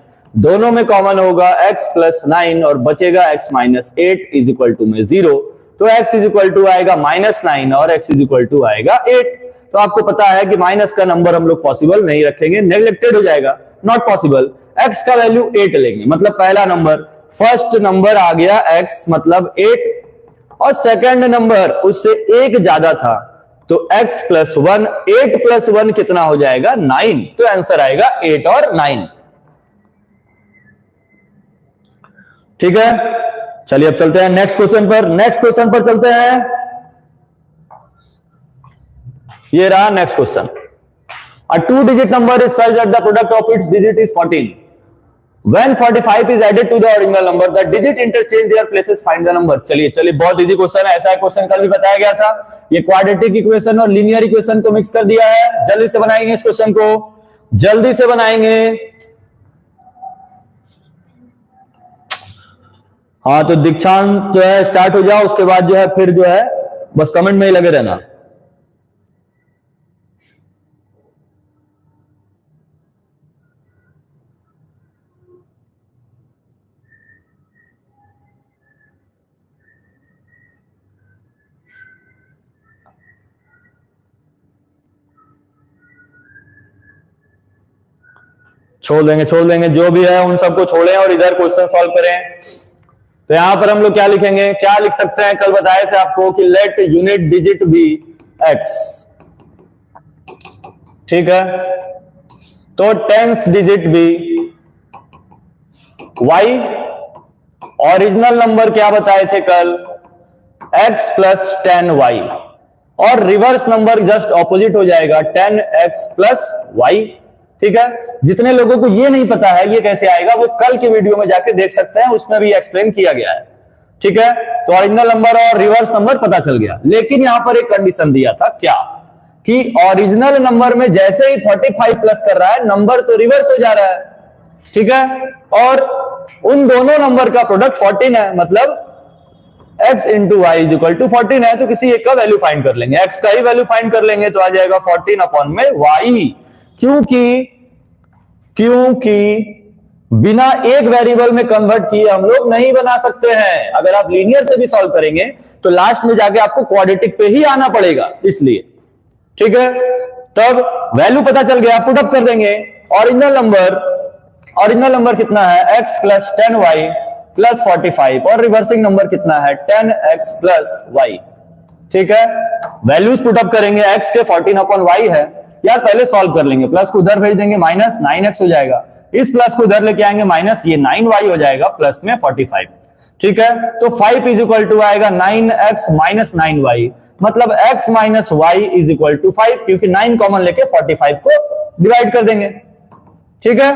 दोनों में कॉमन होगा x प्लस 9 और बचेगा x minus 8 is equal to में 0। तो x इज इक्वल टू आएगा माइनस 9 और x इज इक्वल टू आएगा 8। तो आपको पता है कि माइनस का नंबर हम लोग पॉसिबल नहीं रखेंगे, नेग्लेक्टेड हो जाएगा, नॉट पॉसिबल। x का वैल्यू 8 लेंगे, मतलब पहला नंबर, फर्स्ट नंबर आ गया x मतलब 8, और सेकंड नंबर उससे एक ज्यादा था तो x प्लस 1, 8 प्लस 1 कितना हो जाएगा, 9। तो आंसर आएगा 8 और 9। ठीक है, चलिए अब चलते हैं नेक्स्ट क्वेश्चन पर। नेक्स्ट क्वेश्चन पर चलते हैं, ये रहा next question. A two-digit number is such that the product of its digit is 14. When 45 is added to the original number, the digit interchange their places, find the number. चलिए बहुत easy question है, ऐसा question कल भी बताया गया था। ये क्वाड्रेटिक इक्वेशन और लीनियर इक्वेशन को मिक्स कर दिया है। जल्दी से बनाएंगे इस क्वेश्चन को, जल्दी से बनाएंगे। हाँ तो दीक्षांत जो है स्टार्ट हो जाओ, उसके बाद जो है फिर जो है बस कमेंट में ही लगे रहना। छोड़ देंगे जो भी है उन सबको छोड़ें और इधर क्वेश्चन सॉल्व करें। तो यहां पर हम लोग क्या लिखेंगे, क्या लिख सकते हैं, कल बताए थे आपको कि let unit digit be x. ठीक है, तो tens digit be y, original number क्या बताए थे कल, x प्लस 10y, और रिवर्स नंबर जस्ट ऑपोजिट हो जाएगा 10x प्लस y। ठीक है, जितने लोगों को ये नहीं पता है ये कैसे आएगा वो कल की वीडियो में जाके देख सकते हैं, उसमें भी एक्सप्लेन किया गया है। ठीक है, तो ओरिजिनल नंबर और रिवर्स नंबर पता चल गया, लेकिन यहां पर एक कंडीशन दिया था, क्या कि ओरिजिनल नंबर में जैसे ही 45 प्लस कर रहा है नंबर तो रिवर्स हो जा रहा है। ठीक है, और उन दोनों नंबर का प्रोडक्ट 14 है, मतलब x into y is equal to 14 है। तो किसी एक का वैल्यू फाइंड कर लेंगे, x का ही वैल्यू फाइंड कर लेंगे तो आ जाएगा 14 अपॉन में y। क्योंकि बिना एक वेरिएबल में कन्वर्ट किए हम लोग नहीं बना सकते हैं। अगर आप लीनियर से भी सॉल्व करेंगे तो लास्ट में जाके आपको क्वाड्रेटिक पे ही आना पड़ेगा, इसलिए। ठीक है, तब वैल्यू पता चल गया, पुट अप कर देंगे। ओरिजिनल नंबर कितना है, x प्लस 10y प्लस 45, और रिवर्सिंग नंबर कितना है 10x प्लस y। ठीक है, वैल्यूज पुट अप करेंगे, x के 14 अपॉन y है, यार पहले सॉल्व कर लेंगे, प्लस को उधर भेज देंगे, माइनस 9x हो जाएगा, इस प्लस को उधर लेके आएंगे माइनस, ये 9y हो जाएगा, प्लस में 45। ठीक है, तो 5 इज इक्वल टू आएगा 9x माइनस 9y, मतलब x minus y is equal to 5, क्योंकि 9 कॉमन लेके 45 को डिवाइड कर देंगे। ठीक है,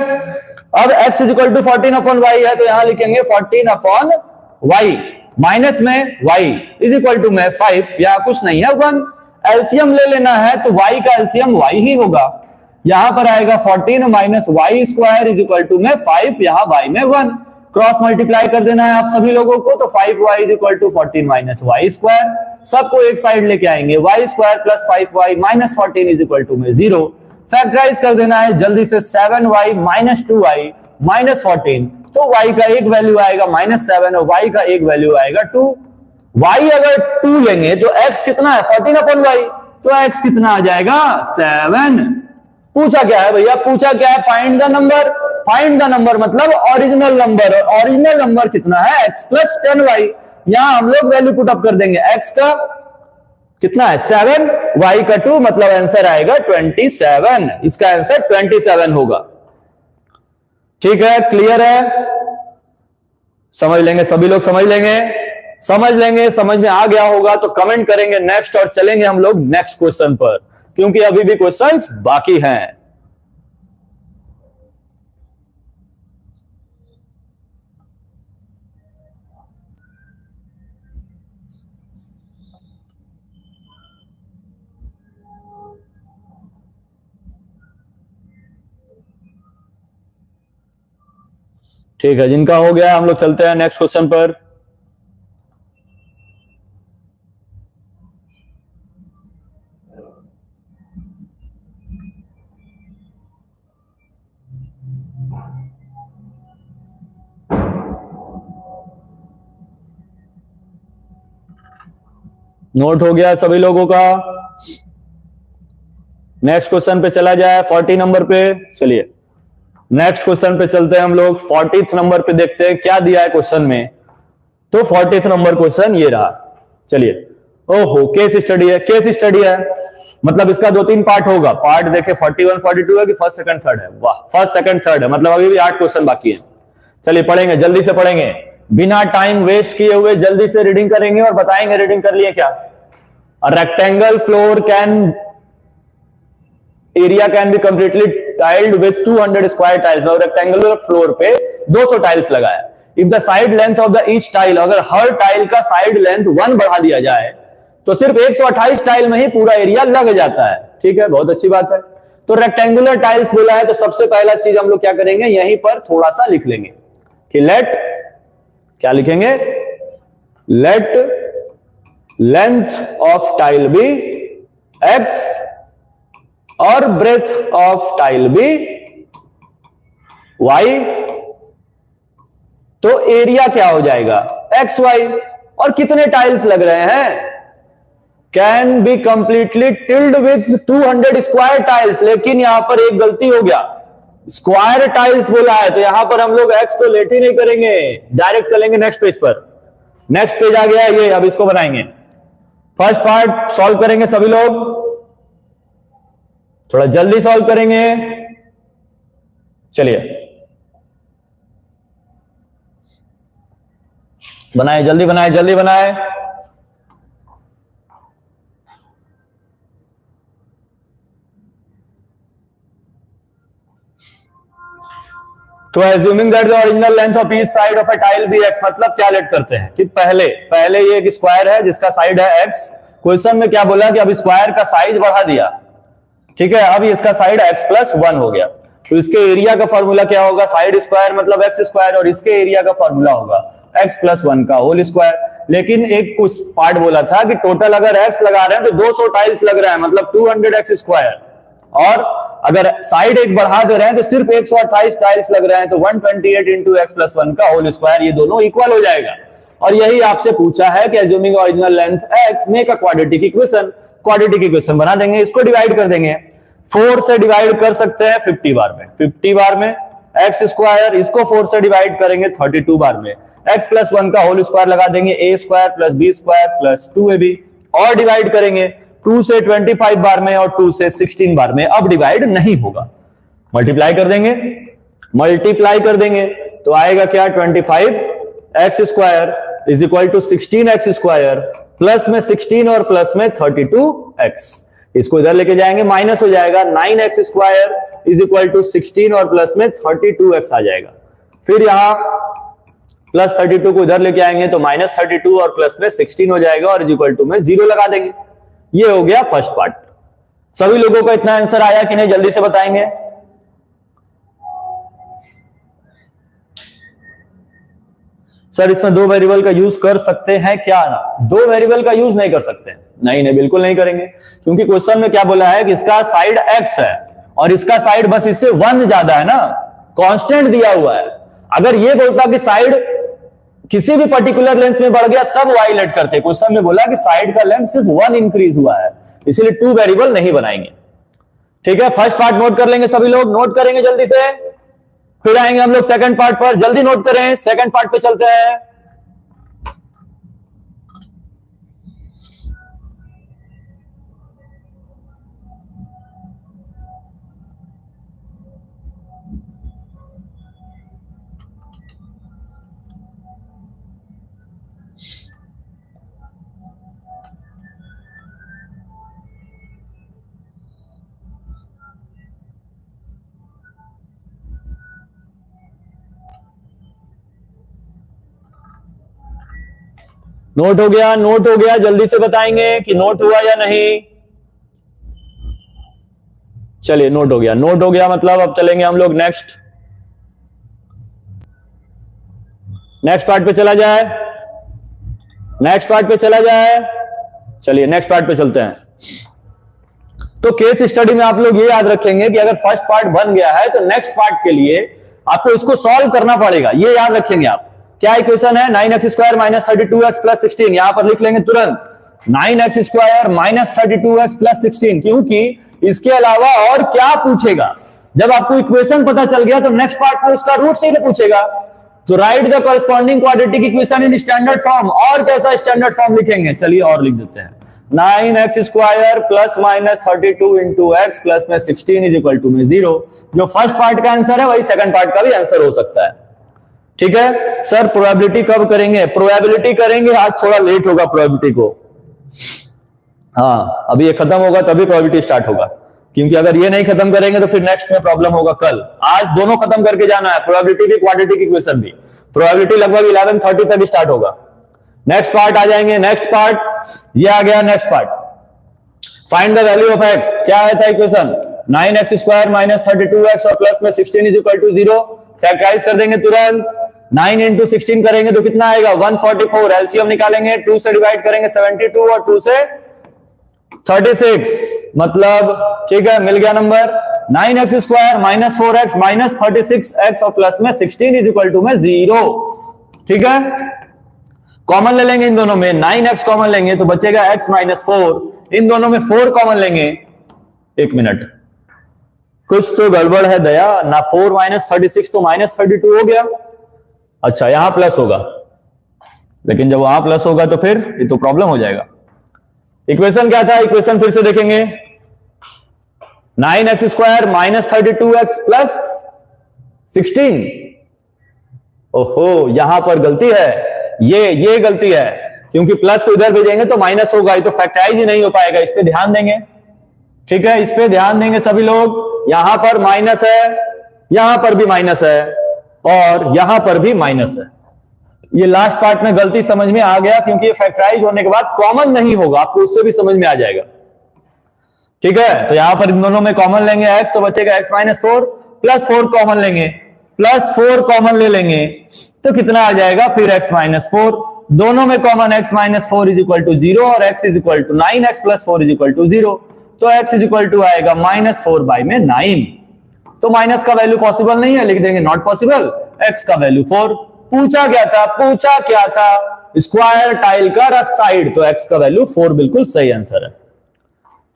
अब x is equal to 14 upon y है तो यहां लिखेंगे 14 अपॉन y, माइनस में y इज इक्वल टू में 5, यहां कुछ नहीं है 1। एलसीएम ले लेना है तो y का एलसीएम y ही होगा, यहां पर आएगा 14 minus y square is equal to में 5, यहां y में 1, क्रॉस मल्टीप्लाई कर देना है आप सभी लोगों को, तो 5y is equal to 14 minus y square, सबको एक साइड लेके आएंगे, y square plus 5y minus 14 is equal to में 0। फैक्टराइज कर देना है जल्दी से, 7y माइनस 2y माइनस 14, तो y का एक वैल्यू आएगा -7 और y का एक वैल्यू आएगा 2। y अगर 2 लेंगे तो x कितना है 14/y, तो x कितना आ जाएगा 7। पूछा क्या है भैया, पूछा क्या है, find the number. Find the number मतलब ओरिजिनल नंबर, और ओरिजिनल नंबर कितना है x प्लस 10y। यहां हम लोग वैल्यू पुट अप कर देंगे, x का कितना है 7, y का 2, मतलब आंसर आएगा 27। इसका आंसर 27 होगा। ठीक है, क्लियर है, समझ लेंगे सभी लोग, समझ लेंगे, समझ लेंगे, समझ में आ गया होगा तो कमेंट करेंगे नेक्स्ट, और चलेंगे हम लोग नेक्स्ट क्वेश्चन पर, क्योंकि अभी भी क्वेश्चंस बाकी हैं। ठीक है, जिनका हो गया हम लोग चलते हैं नेक्स्ट क्वेश्चन पर। नोट हो गया सभी लोगों का? नेक्स्ट क्वेश्चन पे चला जाए, 40 नंबर पे। चलिए नेक्स्ट क्वेश्चन पे चलते हैं हम लोग। 40th नंबर पे देखते हैं क्या दिया है क्वेश्चन में। तो 40th नंबर क्वेश्चन ये रहा। चलिए, ओहो, केस स्टडी है, केस स्टडी है मतलब इसका 2-3 पार्ट होगा। पार्ट देखे 41 42 है कि फर्स्ट सेकंड थर्ड है? वाह, फर्स्ट सेकंड थर्ड है, मतलब अभी भी 8 क्वेश्चन बाकी है। चलिए पढ़ेंगे, जल्दी से पढ़ेंगे, बिना टाइम वेस्ट किए हुए जल्दी से रीडिंग करेंगे और बताएंगे रीडिंग कर लिए क्या। Rectangle floor can area can be completely tiled with 200 square tiles. और रेक्टेंगुलर फ्लोर पे 200 टाइल्स लगाया। If the side length of the each tile, अगर हर टाइल का साइड लेंथ 1 बढ़ा दिया जाए तो सिर्फ 128 टाइल में ही पूरा एरिया लग जाता है। ठीक है, बहुत अच्छी बात है। तो रेक्टेंगुलर टाइल्स बोला है तो सबसे पहला चीज हम लोग क्या करेंगे, यहीं पर थोड़ा सा लिख लेंगे कि लेट, क्या लिखेंगे, let length of tile be x और breadth of tile be y, तो एरिया क्या हो जाएगा xy। और कितने टाइल्स लग रहे हैं, can be completely tilde with 200 square tiles. लेकिन यहां पर एक गलती हो गया, स्क्वायर टाइल्स बोला है तो यहां पर हम लोग x तो लेट ही नहीं करेंगे, डायरेक्ट चलेंगे नेक्स्ट पेज पर। नेक्स्ट पेज आ गया ये, अब इसको बनाएंगे। फर्स्ट पार्ट सॉल्व करेंगे सभी लोग, थोड़ा जल्दी सॉल्व करेंगे। चलिए बनाए, जल्दी बनाए, जल्दी बनाए। तो assuming that the original length of each side of a tile be x, मतलब क्या लेट करते हैं कि पहले ये एक स्क्वायर है जिसका साइड है x। क्वेश्चन में क्या बोला कि अब स्क्वायर का साइज बढ़ा दिया, ठीक है, अब इसका साइड x प्लस 1 हो गया। तो इसके एरिया का फॉर्मूला क्या होगा, साइड स्क्वायर मतलब x स्क्वायर, और इसके एरिया का फॉर्मूला होगा x प्लस 1 का होल स्क्वायर। लेकिन एक कुछ पार्ट बोला था कि टोटल अगर x लगा रहे हैं तो 200 टाइल्स लग रहा है, मतलब 200x स्क्वायर, और अगर साइड एक बढ़ा दे रहे हैं तो सिर्फ 128 टाइल्स लग रहे हैं, तो 128 इंटू x प्लस 1 का होल स्क्वायर, ये दोनों इक्वल हो जाएगा। और यही आपसे पूछा है कि assuming original length x make a quadratic equation. Quadratic equation बना देंगे, इसको डिवाइड कर देंगे। 4 से डिवाइड कर सकते हैं 50 बार में, 50 बार में x स्क्वायर, इसको 4 से डिवाइड करेंगे 32 बार में। x प्लस 1 का होल स्क्वायर लगा देंगे, a square plus b square plus 2ab, और डिवाइड करेंगे 2 से 25 बार में और 2 से 16 बार में। अब डिवाइड नहीं होगा, मल्टीप्लाई कर देंगे, मल्टीप्लाई कर देंगे तो आएगा क्या, 25x square is equal to 16x square, plus में 16 और प्लस में 32x। इसको इधर लेके जाएंगे, माइनस हो जाएगा, 9x square is equal to 16 और प्लस में 32x आ जाएगा। फिर यहां प्लस 32 को इधर लेके आएंगे तो माइनस 32 और प्लस में 16 हो जाएगा, और इज इक्वल टू में 0 लगा देंगे। ये हो गया फर्स्ट पार्ट। सभी लोगों को इतना आंसर आया कि नहीं, जल्दी से बताएंगे। सर इसमें 2 वेरिएबल का यूज कर सकते हैं क्या? 2 वेरिएबल का यूज नहीं कर सकते, नहीं, बिल्कुल नहीं करेंगे, क्योंकि क्वेश्चन में क्या बोला है कि इसका साइड x है और इसका साइड बस इससे 1 ज्यादा है ना, कांस्टेंट दिया हुआ है। अगर ये बोलता कि साइड किसी भी पर्टिकुलर लेंथ में बढ़ गया तब y लेट करते। क्वेश्चन में बोला कि साइड का लेंथ सिर्फ 1 इंक्रीज हुआ है, इसीलिए 2 वेरिएबल नहीं बनाएंगे। ठीक है, फर्स्ट पार्ट नोट कर लेंगे सभी लोग, नोट करेंगे जल्दी से, फिर आएंगे हम लोग सेकंड पार्ट पर। जल्दी नोट करें, सेकंड पार्ट पे चलते हैं। नोट हो गया, नोट हो गया, जल्दी से बताएंगे कि नोट हुआ या नहीं। चलिए नोट हो गया, नोट हो गया मतलब अब चलेंगे हम लोग नेक्स्ट पार्ट पे चला जाए, नेक्स्ट पार्ट पे चला जाए। चलिए नेक्स्ट पार्ट पे चलते हैं। तो केस स्टडी में आप लोग ये याद रखेंगे कि अगर फर्स्ट पार्ट बन गया है तो नेक्स्ट पार्ट के लिए आपको इसको सॉल्व करना पड़ेगा, ये याद रखेंगे आप। क्या इक्वेशन है? 9x² minus 32x plus 16। यहां पर लिख लेंगे तुरंत 9x² माइनस 32x प्लस 16, क्योंकि इसके अलावा और क्या पूछेगा। जब आपको इक्वेशन पता चल गया तो नेक्स्ट पार्ट में उसका रूट से ही पूछेगा। तो right the corresponding quadratic equation in standard form. और कैसा स्टैंडर्ड फॉर्म लिखेंगे? चलिए और लिख देते हैं, 9x² plus minus 32 into x plus में 16 इज इक्वल टू में 0। जो फर्स्ट पार्ट का आंसर है वही सेकंड पार्ट का भी आंसर हो सकता है। ठीक है सर, प्रोबेबिलिटी कब करेंगे? प्रोबेबिलिटी करेंगे आज, थोड़ा लेट होगा प्रोबेबिलिटी को। हाँ, अभी ये खत्म होगा तभी प्रोबेबिलिटी स्टार्ट होगा, क्योंकि अगर ये नहीं खत्म करेंगे तो फिर नेक्स्ट में प्रॉब्लम होगा कल। आज दोनों खत्म करके जाना है, प्रोबेबिलिटी भी क्वाड्रेटिक इक्वेशन भी। प्रोबेबिलिटी लगभग 11:30 तक स्टार्ट होगा। नेक्स्ट पार्ट आ जाएंगे, नेक्स्ट पार्ट ये आ गया। Next part, find the value of x. क्या है था इक्वेशन? 9x² माइनस 32x और प्लस में 16 इज इक्वल टू 0। फैक्टराइज कर देंगे तुरंत। 9 इंटू 16 करेंगे तो कितना आएगा? 144। एलसीएम निकालेंगे, 2 से डिवाइड करेंगे 72 और 2 से 36, मतलब ठीक है मिल गया number. 9x² minus 4x minus 36x और प्लस में 16 इज इक्वल टू में 0। ठीक है, कॉमन ले लेंगे इन दोनों में, 9x कॉमन लेंगे तो बचेगा x माइनस 4। इन दोनों में 4 कॉमन लेंगे। एक मिनट, कुछ तो गड़बड़ है दया ना। 4 माइनस 36 तो माइनस 32 हो गया। अच्छा यहां प्लस होगा, लेकिन जब वहां प्लस होगा तो फिर ये तो प्रॉब्लम हो जाएगा। इक्वेशन क्या था? इक्वेशन फिर से देखेंगे, 9x² माइनस 32x प्लस 16। ओहो, यहां पर गलती है, ये गलती है, क्योंकि प्लस को इधर भेजेंगे तो माइनस होगा, ये तो फैक्टराइज ही नहीं हो पाएगा। इस पे ध्यान देंगे, ठीक है, इस पे ध्यान देंगे सभी लोग। यहां पर माइनस है, यहां पर भी माइनस है और यहां पर भी माइनस है। ये लास्ट पार्ट में गलती समझ में आ गया, क्योंकि ये फैक्टराइज होने के बाद कॉमन नहीं होगा, आपको उससे भी समझ में आ जाएगा। ठीक है, तो यहां पर इन दोनों में कॉमन लेंगे x तो बचेगा x माइनस 4, प्लस 4 कॉमन लेंगे, प्लस 4 कॉमन ले लेंगे तो कितना आ जाएगा? फिर x माइनस 4। दोनों में common x minus 4 is equal to 0 और x is equal to 9x plus 4 is equal to 0। तो x इज इक्वल टू आएगा माइनस 4 बाई में 9। तो माइनस का वैल्यू पॉसिबल नहीं है, लिख देंगे नॉट पॉसिबल। x का वैल्यू 4। पूछा क्या था? स्क्वायर टाइल का रस साइड, तो x का वैल्यू 4 बिल्कुल सही आंसर है।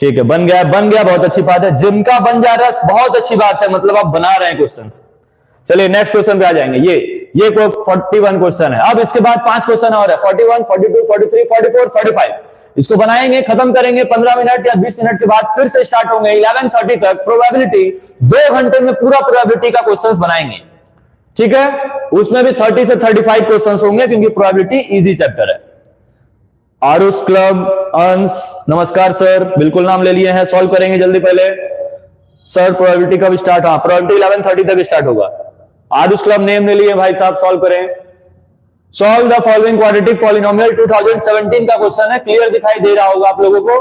ठीक है, बन गया, बहुत अच्छी बात है। जिनका बन जा रहा है बहुत अच्छी बात है, मतलब आप बना रहे हैं क्वेश्चन। चलिए नेक्स्ट क्वेश्चन पे आ जाएंगे। ये 41 क्वेश्चन है। अब इसके बाद 5 क्वेश्चन और है, 41, 42, 43, 44, 45। इसको बनाएंगे, खत्म करेंगे 15 मिनट या 20 मिनट के बाद, फिर से स्टार्ट होंगे 11:30 तक। प्रोबेबिलिटी 2 घंटे में पूरा प्रोबेबिलिटी का क्वेश्चन बनाएंगे। ठीक है, उसमें भी 30 से 35 क्वेश्चन होंगे, क्योंकि प्रोबेबिलिटी इजी चैप्टर है। आरुष क्लब, अंश, नमस्कार सर, बिल्कुल नाम ले लिए हैं। सॉल्व करेंगे जल्दी। पहले सर प्रोबेबिलिटी कब स्टार्ट? हाँ, प्रोबेबिलिटी 11:30 तक स्टार्ट होगा। आरुष क्लब नेम ले लिए भाई साहब, सॉल्व करें। Solve the following quadratic polynomial 2017 का क्वेश्चन है। क्लियर दिखाई दे रहा होगा आप लोगों को?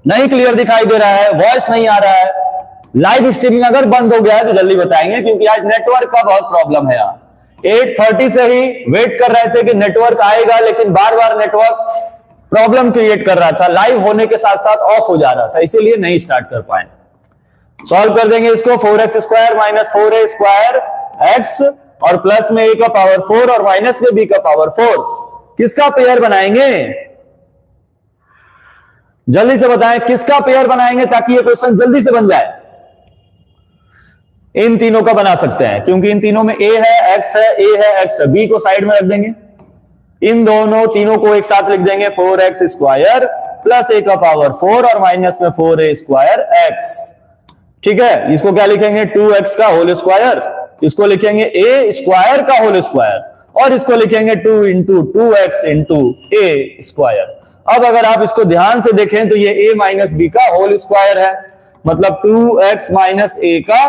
नहीं क्लियर दिखाई दे रहा है, वॉइस नहीं आ रहा है। लाइव स्ट्रीमिंग अगर बंद हो गया है तो जल्दी बताएंगे, क्योंकि आज नेटवर्क का बहुत प्रॉब्लम है। यार 8:30 से ही वेट कर रहे थे कि नेटवर्क आएगा, लेकिन बार बार नेटवर्क प्रॉब्लम क्रिएट कर रहा था। लाइव होने के साथ साथ ऑफ हो जा रहा था, इसीलिए नहीं स्टार्ट कर पाए। सॉल्व कर देंगे इसको। 4x² माइनस 4a² x और प्लस में a का पावर 4 और माइनस में b का पावर 4, किसका पेयर बनाएंगे? जल्दी से बताएं किसका पेयर बनाएंगे ताकि ये क्वेश्चन जल्दी से बन जाए। इन तीनों का बना सकते हैं क्योंकि इन तीनों में a है, x है, a है, x है, b को साइड में रख देंगे, इन दोनों तीनों को एक साथ लिख देंगे 4x स्क्वायर प्लस a का पावर 4 और माइनस में 4a स्क्वायर x। ठीक है, इसको क्या लिखेंगे? 2x का होल स्क्वायर, इसको लिखेंगे a स्क्वायर का होल स्क्वायर और इसको लिखेंगे 2 into 2x into a square. अब अगर आप इसको ध्यान से देखें तो ये a माइनस बी का होल स्क्वायर है, मतलब 2x माइनस a का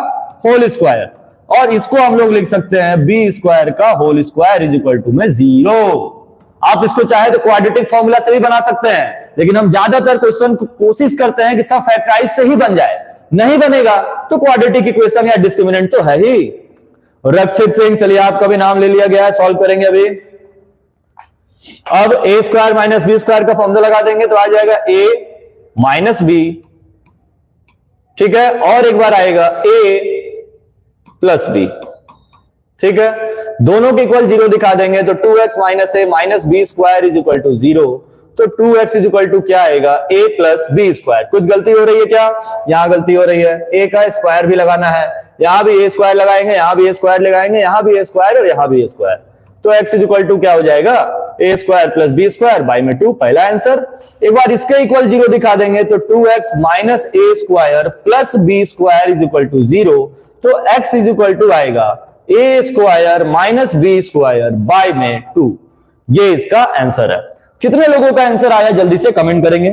होल स्क्वायर, और इसको हम लोग लिख सकते हैं b स्क्वायर का whole square is equal to में 0। आप इसको चाहे तो क्वाड्रेटिक फॉर्मूला से भी बना सकते हैं, लेकिन हम ज्यादातर क्वेश्चन को कोशिश करते हैं कि सब फैक्टराइज से ही बन जाए। नहीं बनेगा तो क्वाड्रेटिक इक्वेशन या डिस्क्रिमिनेंट तो है ही। रक्षित सिंह, चलिए आपका भी नाम ले लिया गया है, सॉल्व करेंगे अभी। अब a square minus B square का फॉर्मूला लगा देंगे तो आ जाएगा a माइनस बी, ठीक है, और एक बार आएगा a प्लस बी। ठीक है, दोनों के इक्वल 0 दिखा देंगे तो 2x minus a minus B square is equal to 0, तो 2x इज इक्वल टू क्या आएगा? a plus B square. कुछ गलती हो रही है क्या? यहां गलती हो रही है, a का स्क्वायर भी लगाना है, यहां भी a स्क्वायर लगाएंगे, यहां भी a स्क्वायर लगाएंगे, यहां भी a स्क्वायर और यहां भी a स्क्वायर, तो x इज इक्वल टू क्या हो जाएगा? a square plus B square by में 2, पहला आंसर। एक बार इसके इक्वल 0 दिखा देंगे तो 2x minus a square plus B square is equal to 0, तो x इज इक्वल टू आएगा a square minus B square by में 2। ये इसका आंसर है। कितने लोगों का आंसर आया जल्दी से कमेंट करेंगे,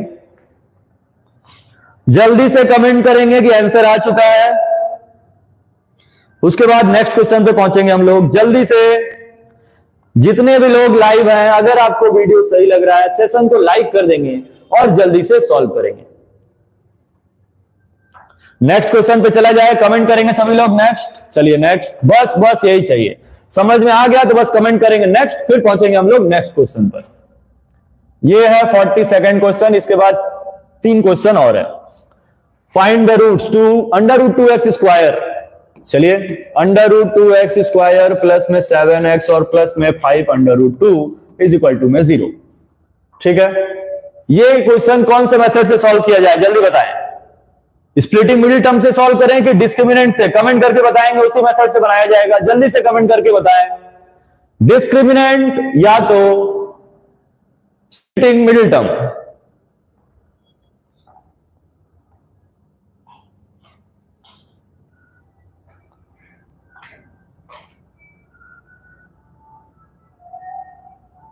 जल्दी से कमेंट करेंगे कि आंसर आ चुका है। उसके बाद नेक्स्ट क्वेश्चन पे पहुंचेंगे हम लोग। जल्दी से जितने भी लोग लाइव हैं, अगर आपको वीडियो सही लग रहा है सेशन को लाइक कर देंगे और जल्दी से सॉल्व करेंगे। नेक्स्ट क्वेश्चन पे चला जाए, कमेंट करेंगे सभी लोग नेक्स्ट। चलिए नेक्स्ट, बस यही चाहिए, समझ में आ गया तो बस कमेंट करेंगे नेक्स्ट, फिर पहुंचेंगे हम लोग नेक्स्ट क्वेश्चन पर। ये है 42nd क्वेश्चन, इसके बाद 3 क्वेश्चन और है। Find the roots to under root 2x square. चलिए, under root 2x square plus में 7x और प्लस में 5 under root 2 is equal to में 0। ठीक है, ये क्वेश्चन कौन से मेथड से सॉल्व किया जाए जल्दी बताएं। स्प्लिटिंग मिडिल टर्म से सॉल्व करें कि डिस्क्रिमिनेंट से? कमेंट करके बताएंगे, उसी मेथड से बनाया जाएगा। जल्दी से कमेंट करके बताएं, डिस्क्रिमिनेंट या तो स्प्लिटिंग मिडिल टर्म।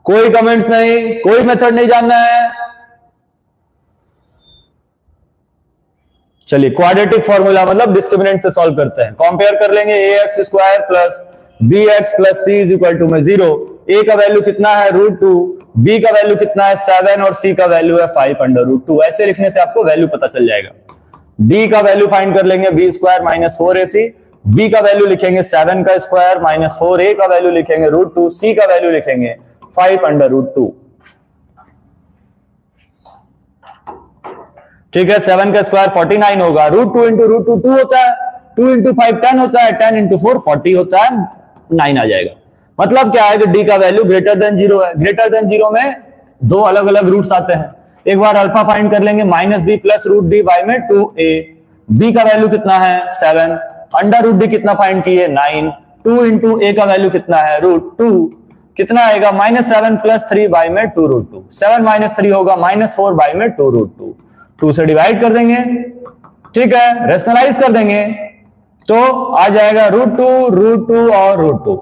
कोई कमेंट्स नहीं, कोई मेथड नहीं जानना है। चलिए, क्वाड्रेटिक फॉर्मूला मतलब डिस्क्रिमिनेंट से सॉल्व करते हैं। कंपेयर कर लेंगे ax square plus bx plus c is equal to में 0। a का वैल्यू कितना है? √2, b का वैल्यू कितना है? 7 और c का वैल्यू है 5 अंडर रूट 2। ऐसे लिखने से आपको वैल्यू पता चल जाएगा। d का वैल्यू फाइंड कर लेंगे b square minus 4ac, b का वैल्यू लिखेंगे 7 का स्क्वायर माइनस 4a का वैल्यू लिखेंगे √2, c का वैल्यू लिखेंगे 5 अंडर रूट 2। ठीक है, 7 का स्क्वायर 49 होगा, √2 इंटू √2 2 होता है, 2 इंटू 5 10 होता है, 10 इंटू 4 40 होता है, 9 आ जाएगा। मतलब क्या है कि d का वैल्यू ग्रेटर देन 0 है। ग्रेटर देन 0 में 2 अलग अलग रूट्स आते हैं। एक बार अल्फा फाइंड कर लेंगे, minus B plus root D by में 2a। b का वैल्यू कितना है? 7, अंडर रूट डी कितना फाइंड किए? 9, 2 इंटू a का वैल्यू कितना है? √2, कितना आएगा? -7 प्लस 3 बाई में 2 √2। 7 माइनस 3 होगा -4 बाई में 2 √2। 2 से डिवाइड कर देंगे, ठीक है, रेशनलाइज कर देंगे तो आ जाएगा √2 और √2।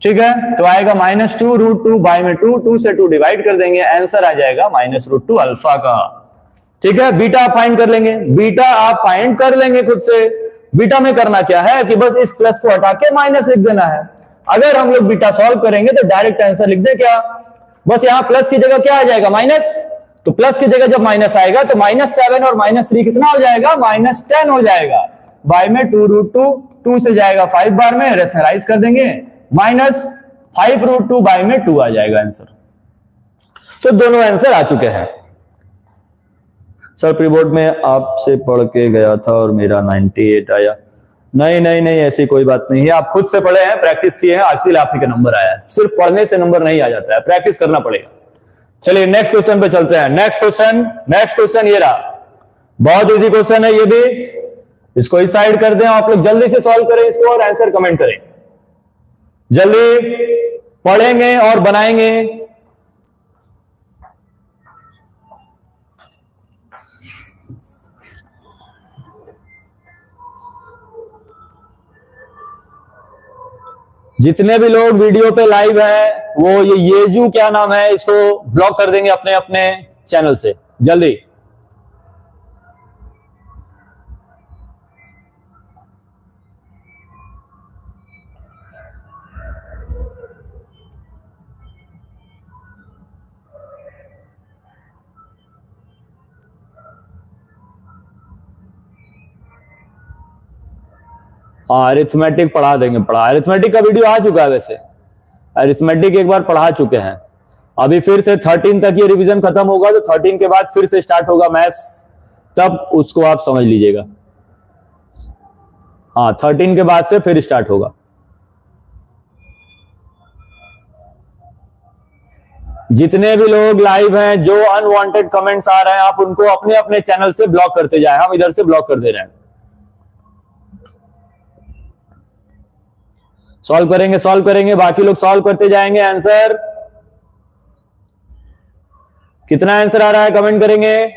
ठीक है, तो आएगा -2 √2 बाई में 2, 2 से 2 डिवाइड कर देंगे, आंसर आ जाएगा -√2 अल्फा का। ठीक है, बीटा आप फाइंड कर लेंगे, बीटा आप फाइंड कर लेंगे खुद से। बीटा में करना क्या है कि बस इस प्लस को हटा के माइनस लिख देना है। अगर हम लोग बीटा सॉल्व करेंगे तो डायरेक्ट आंसर लिख दे क्या? बस यहां प्लस की जगह क्या आ जाएगा? माइनस। तो प्लस की जगह जब माइनस आएगा तो -7 और -3 कितना हो जाएगा? -10 हो जाएगा बाई में 2 √2। 2 से जाएगा 5 बार में, रेशनलाइज कर देंगे, -5 √2 बाई में 2 आ जाएगा आंसर। तो दोनों आंसर आ चुके हैं। सर प्री बोर्ड में आपसे पढ़ के गया था और मेरा 98 आया। नहीं नहीं नहीं, ऐसी कोई बात नहीं है, आप खुद से पढ़े हैं, प्रैक्टिस किए हैं, इसीलिए आप ही का नंबर आया है। सिर्फ पढ़ने से नंबर नहीं आ जाता है, प्रैक्टिस करना पड़ेगा। चलिए नेक्स्ट क्वेश्चन पे चलते हैं। नेक्स्ट क्वेश्चन ये रहा, बहुत इजी क्वेश्चन है ये भी। इसको इस साइड कर दें, आप लोग जल्दी से सॉल्व करें इसको और आंसर कमेंट करें। जल्दी पढ़ेंगे और बनाएंगे। जितने भी लोग वीडियो पे लाइव हैं, वो ये येजू क्या नाम है, इसको ब्लॉक कर देंगे अपने अपने चैनल से जल्दी। हाँ, अरिथमेटिक पढ़ा देंगे, अरिथमेटिक का वीडियो आ चुका है, वैसे अरिथमेटिक एक बार पढ़ा चुके हैं। अभी फिर से 13 तक ये रिवीजन खत्म होगा, तो 13 के बाद फिर से स्टार्ट होगा मैथ्स, तब उसको आप समझ लीजिएगा। हाँ, 13 के बाद से फिर स्टार्ट होगा। जितने भी लोग लाइव हैं, जो अनवांटेड कमेंट्स आ रहे हैं, आप उनको अपने अपने चैनल से ब्लॉक करते जाए, हम इधर से ब्लॉक कर दे रहे हैं। सॉल्व करेंगे, बाकी लोग सॉल्व करते जाएंगे। आंसर कितना आंसर आ रहा है कमेंट करेंगे।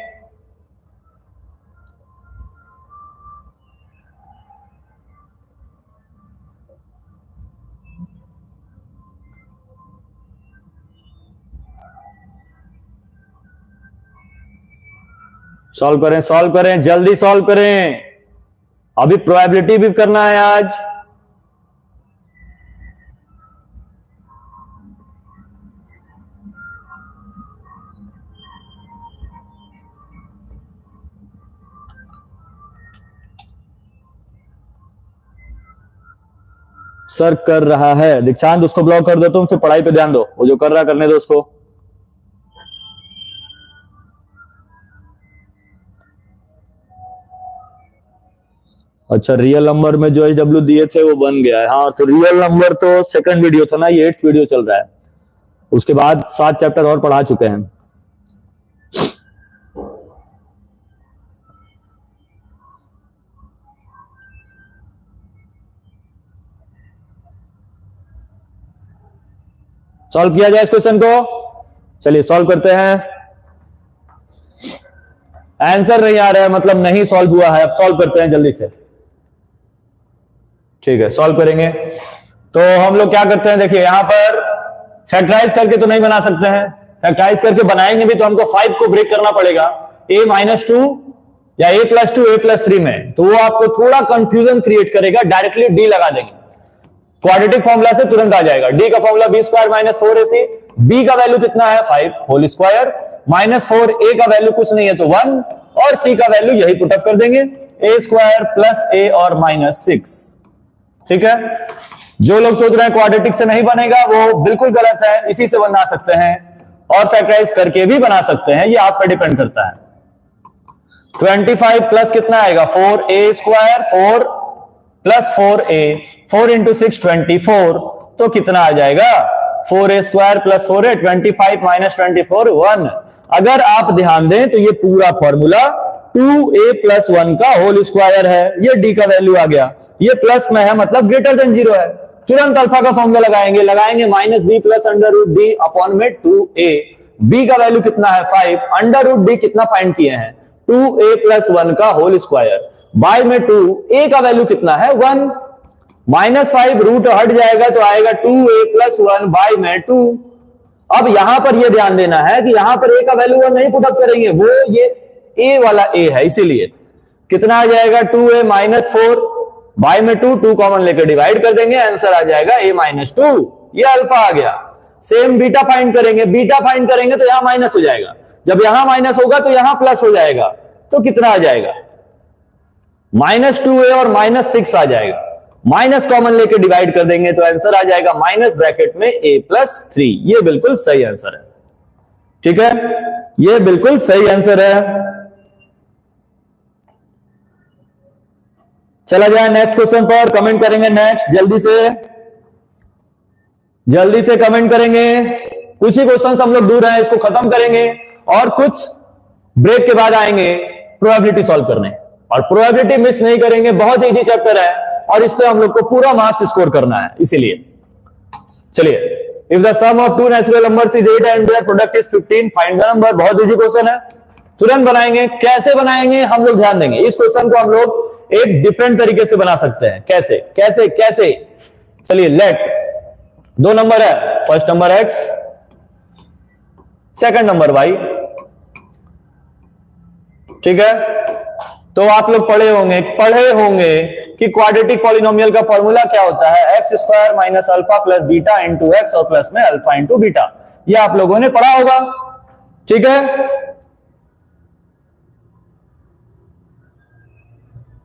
सॉल्व करें, जल्दी सॉल्व करें, अभी प्रोबेबिलिटी भी करना है आज। सर कर रहा है दीक्षांत, उसको ब्लॉक कर दो, तुम सिर्फ पढ़ाई पे ध्यान दो, वो जो कर रहा करने दो उसको। अच्छा, रियल नंबर में जो HW दिए थे वो बन गया है। हाँ, तो रियल नंबर तो सेकंड वीडियो था ना, ये 8th वीडियो चल रहा है, उसके बाद 7 चैप्टर और पढ़ा चुके हैं। सॉल्व किया जाए इस क्वेश्चन को, चलिए सॉल्व करते हैं। आंसर नहीं आ रहा है, मतलब नहीं सॉल्व हुआ है। अब सॉल्व करते हैं जल्दी से, ठीक है, सॉल्व करेंगे। तो हम लोग क्या करते हैं, देखिए यहां पर फैक्टराइज करके तो नहीं बना सकते हैं, फैक्टराइज करके बनाएंगे भी तो हमको 5 को ब्रेक करना पड़ेगा, a-2 या a+2 a+3 में, तो वो आपको थोड़ा कंफ्यूजन क्रिएट करेगा। डायरेक्टली डी लगा देंगे, क्वाड्रेटिक फॉर्मूला से तुरंत आ जाएगा। डी का फॉर्मूला b² - 4ac, b का वैल्यू कितना है 5 होल स्क्वायर -4, a का वैल्यू कुछ नहीं है तो 1, और c का वैल्यू यही पुटअप कर देंगे, a² + a और -6। ठीक है, जो लोग सोच रहे हैं क्वाड्रेटिक से नहीं बनेगा, वो बिल्कुल गलत है, इसी से बना सकते हैं और फैक्टराइज करके भी बना सकते हैं, ये आप पर डिपेंड करता है। 25 प्लस कितना आएगा 4a², 4 + 4a, 4 × 6 24, तो कितना आ जाएगा 4a² + 4a, 25 - 24 1। अगर आप ध्यान दें तो ये पूरा फॉर्मूला 2a + 1 का होल स्क्वायर है, ये d का वैल्यू आ गया, ये प्लस में है मतलब ग्रेटर देन 0 है। तुरंत अल्फा का फॉर्मूला लगाएंगे -b + √d अपॉन में 2a, b का वैल्यू कितना है 5, √d कितना फाइंड किए हैं 2a + 1 का होल स्क्वायर, बाय में 2, a का वैल्यू कितना है 1, -5 रूट हट जाएगा तो आएगा 2a + 1 बाय में 2। अब यहां पर यह ध्यान देना है कि यहां पर a का वैल्यू 1 नहीं पुटअप करेंगे, वो ये a वाला a है, इसीलिए कितना आ जाएगा 2a - 4 बाय में 2, 2 कॉमन लेकर डिवाइड कर देंगे, आंसर आ जाएगा a - 2, ये अल्फा आ गया। सेम बीटा फाइंड करेंगे, बीटा फाइंड करेंगे तो यहां माइनस हो जाएगा, जब यहां माइनस होगा तो यहां प्लस हो जाएगा, तो कितना आ जाएगा -2a और -6 आ जाएगा, माइनस कॉमन लेकर डिवाइड कर देंगे तो आंसर आ जाएगा माइनस ब्रैकेट में a + 3। ये बिल्कुल सही आंसर है, ठीक है, ये बिल्कुल सही आंसर है। चला जाए नेक्स्ट क्वेश्चन पर, कमेंट करेंगे नेक्स्ट, जल्दी से कमेंट करेंगे। कुछ ही क्वेश्चन हम लोग दूर हैं, इसको खत्म करेंगे और कुछ ब्रेक के बाद आएंगे प्रोबेबिलिटी सॉल्व करने। और प्रोबेबिलिटी मिस नहीं करेंगे, बहुत इजी चैप्टर है और इस पे हम लोग को पूरा मार्क्स स्कोर करना है। इसीलिए चलिए, if the sum of two natural numbers is 8 and their product is 15 find the number. बहुत इजी क्वेश्चन है, तुरंत बनाएंगे। कैसे बनाएंगे हम लोग ध्यान देंगे। इस क्वेश्चन को हम लोग एक डिफरेंट तरीके से बना सकते हैं। कैसे कैसे कैसे? चलिए, लेट दो नंबर है, first number x, second number y, ठीक है। तो आप लोग पढ़े होंगे कि क्वाड्रेटिक पॉलिनोमियल का फॉर्मूला क्या होता है, x square minus alpha plus beta into x और प्लस में अल्फा इंटू बीटा। ये आप लोगों ने पढ़ा होगा, ठीक है।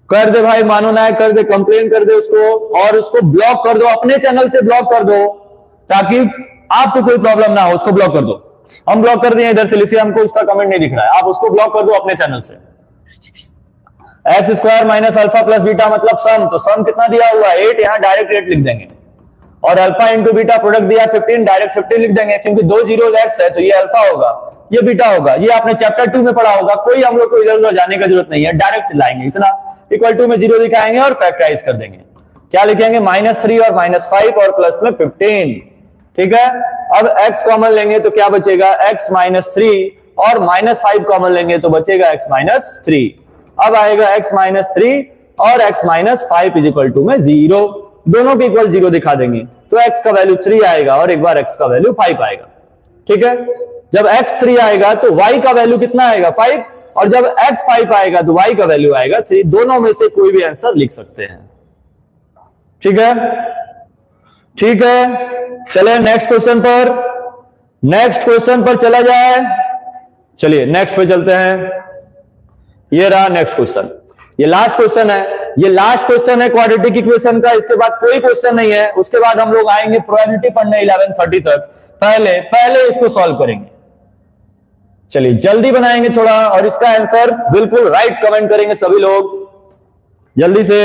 कर दे भाई मानो नायक, कर दे, कंप्लेन कर दे उसको और उसको ब्लॉक कर दो, अपने चैनल से ब्लॉक कर दो ताकि आपको कोई प्रॉब्लम ना हो। उसको ब्लॉक कर दो, हम ब्लॉक कर दिए इधर से, इसलिए हमको उसका कमेंट नहीं दिख रहा है। आप उसको ब्लॉक कर दो अपने चैनल से। X square minus alpha plus beta मतलब सम, तो सम कितना दिया हुआ है 8, यहां डायरेक्ट 8 लिख देंगे। और अल्फा इंटू बीटा प्रोडक्ट दिया 15, डायरेक्ट 15 लिख देंगे, क्योंकि दो जीरोस एक्स है तो ये अल्फा होगा, ये बीटा होगा। ये आपने चैप्टर 2 में पढ़ा होगा, कोई हम लोग को इधर उधर जाने की जरूरत नहीं है, डायरेक्ट लाएंगे। इतना इक्वल टू में जीरो दिखाएंगे और फैक्टराइज कर देंगे। क्या लिखेंगे, -3 और -5 और प्लस में 15, ठीक है। अब x कॉमन लेंगे तो क्या बचेगा, x माइनस 3 और -5 कॉमन लेंगे तो बचेगा x माइनस 3। अब आएगा x माइनस 3 और x minus 5 is equal to में 0, दोनों के इक्वल 0 दिखा देंगे तो x का वैल्यू 3 आएगा और एक बार x का वैल्यू 5 आएगा, ठीक है। जब x 3 आएगा तो y का वैल्यू कितना आएगा 5, और जब x 5 आएगा तो y का वैल्यू आएगा 3। दोनों में से कोई भी आंसर लिख सकते हैं, ठीक है, ठीक है। चले नेक्स्ट क्वेश्चन पर चला जाए। चलिए नेक्स्ट पे चलते हैं। ये रहा नेक्स्ट क्वेश्चन, ये लास्ट क्वेश्चन है क्वाड्रेटिक इक्वेशन का। इसके बाद कोई क्वेश्चन नहीं है, उसके बाद हम लोग आएंगे प्रोबेबिलिटी पढ़ने 11:30 तक। पहले इसको सॉल्व करेंगे। चलिए जल्दी बनाएंगे थोड़ा और इसका आंसर बिल्कुल राइट कमेंट करेंगे सभी लोग जल्दी से।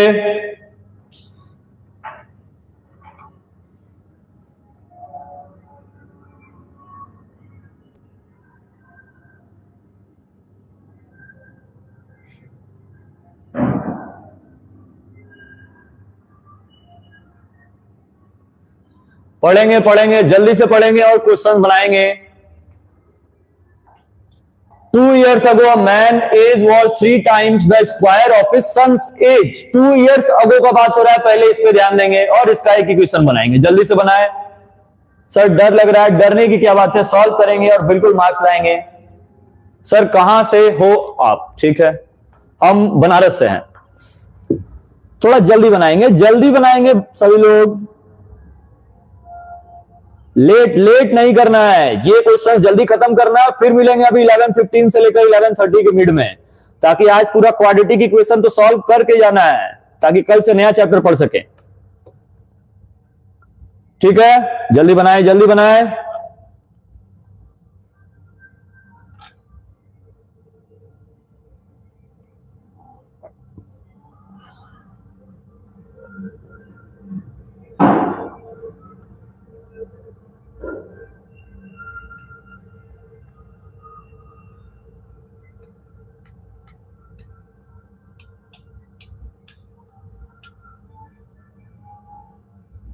पढ़ेंगे जल्दी से पढ़ेंगे और क्वेश्चन बनाएंगे। 2 years ago a man age was 3 times the square of his son's age। 2 years ago का बात हो रहा है, पहले इस पे ध्यान देंगे और इसका एक इक्वेशन बनाएंगे। जल्दी से बनाए। सर डर लग रहा है, डरने की क्या बात है, सॉल्व करेंगे और बिल्कुल मार्क्स लाएंगे। सर कहां से हो आप, ठीक है, हम बनारस से हैं। थोड़ा जल्दी बनाएंगे सभी लोग, लेट नहीं करना है। ये क्वेश्चन जल्दी खत्म करना है, फिर मिलेंगे अभी 11:15 से लेकर 11:30 के मिड में, ताकि आज पूरा क्वाड्रेटिक इक्वेशन तो सॉल्व करके जाना है, ताकि कल से नया चैप्टर पढ़ सके, ठीक है। जल्दी बनाए।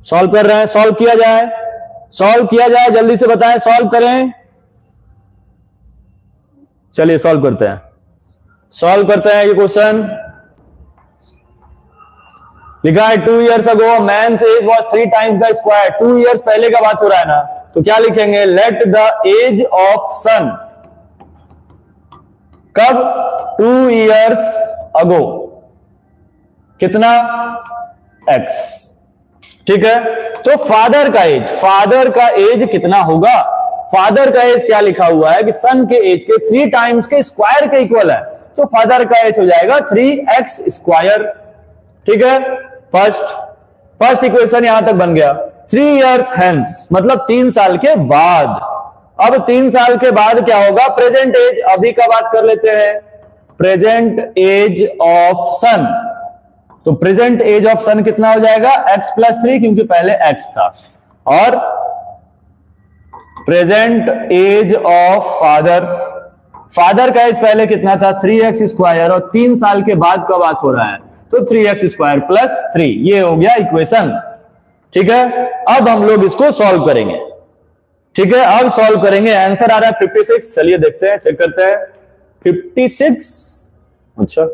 सॉल्व कर रहे हैं, सॉल्व किया जाए, जल्दी से बताएं, सॉल्व करें। चलिए सॉल्व करते हैं ये क्वेश्चन। लिखा है 2 years ago man's age was 3 times the square। 2 years पहले का बात हो रहा है ना, तो क्या लिखेंगे, लेट द एज ऑफ सन। कब, 2 years ago, कितना, x, ठीक है। तो फादर का एज कितना होगा, फादर का एज क्या लिखा हुआ है कि सन के एज के 3 टाइम्स के स्क्वायर के इक्वल है, तो फादर का एज हो जाएगा 3x स्क्वायर, ठीक है। फर्स्ट इक्वेशन यहां तक बन गया। 3 years hence मतलब 3 साल के बाद। अब 3 साल के बाद क्या होगा, प्रेजेंट एज, अभी का बात कर लेते हैं, प्रेजेंट एज ऑफ सन। तो प्रेजेंट एज ऑफ सन कितना हो जाएगा, x+3, क्योंकि पहले x था, और present age of father, father का एज पहले कितना था 3x², और 3 साल के बाद का बात हो रहा है, तो 3x² + 3, ये हो गया इक्वेशन। ठीक है, अब हम लोग इसको सॉल्व करेंगे। ठीक है, अब सॉल्व करेंगे, आंसर आ रहा है 56। चलिए देखते हैं, चेक करते हैं। 56, अच्छा,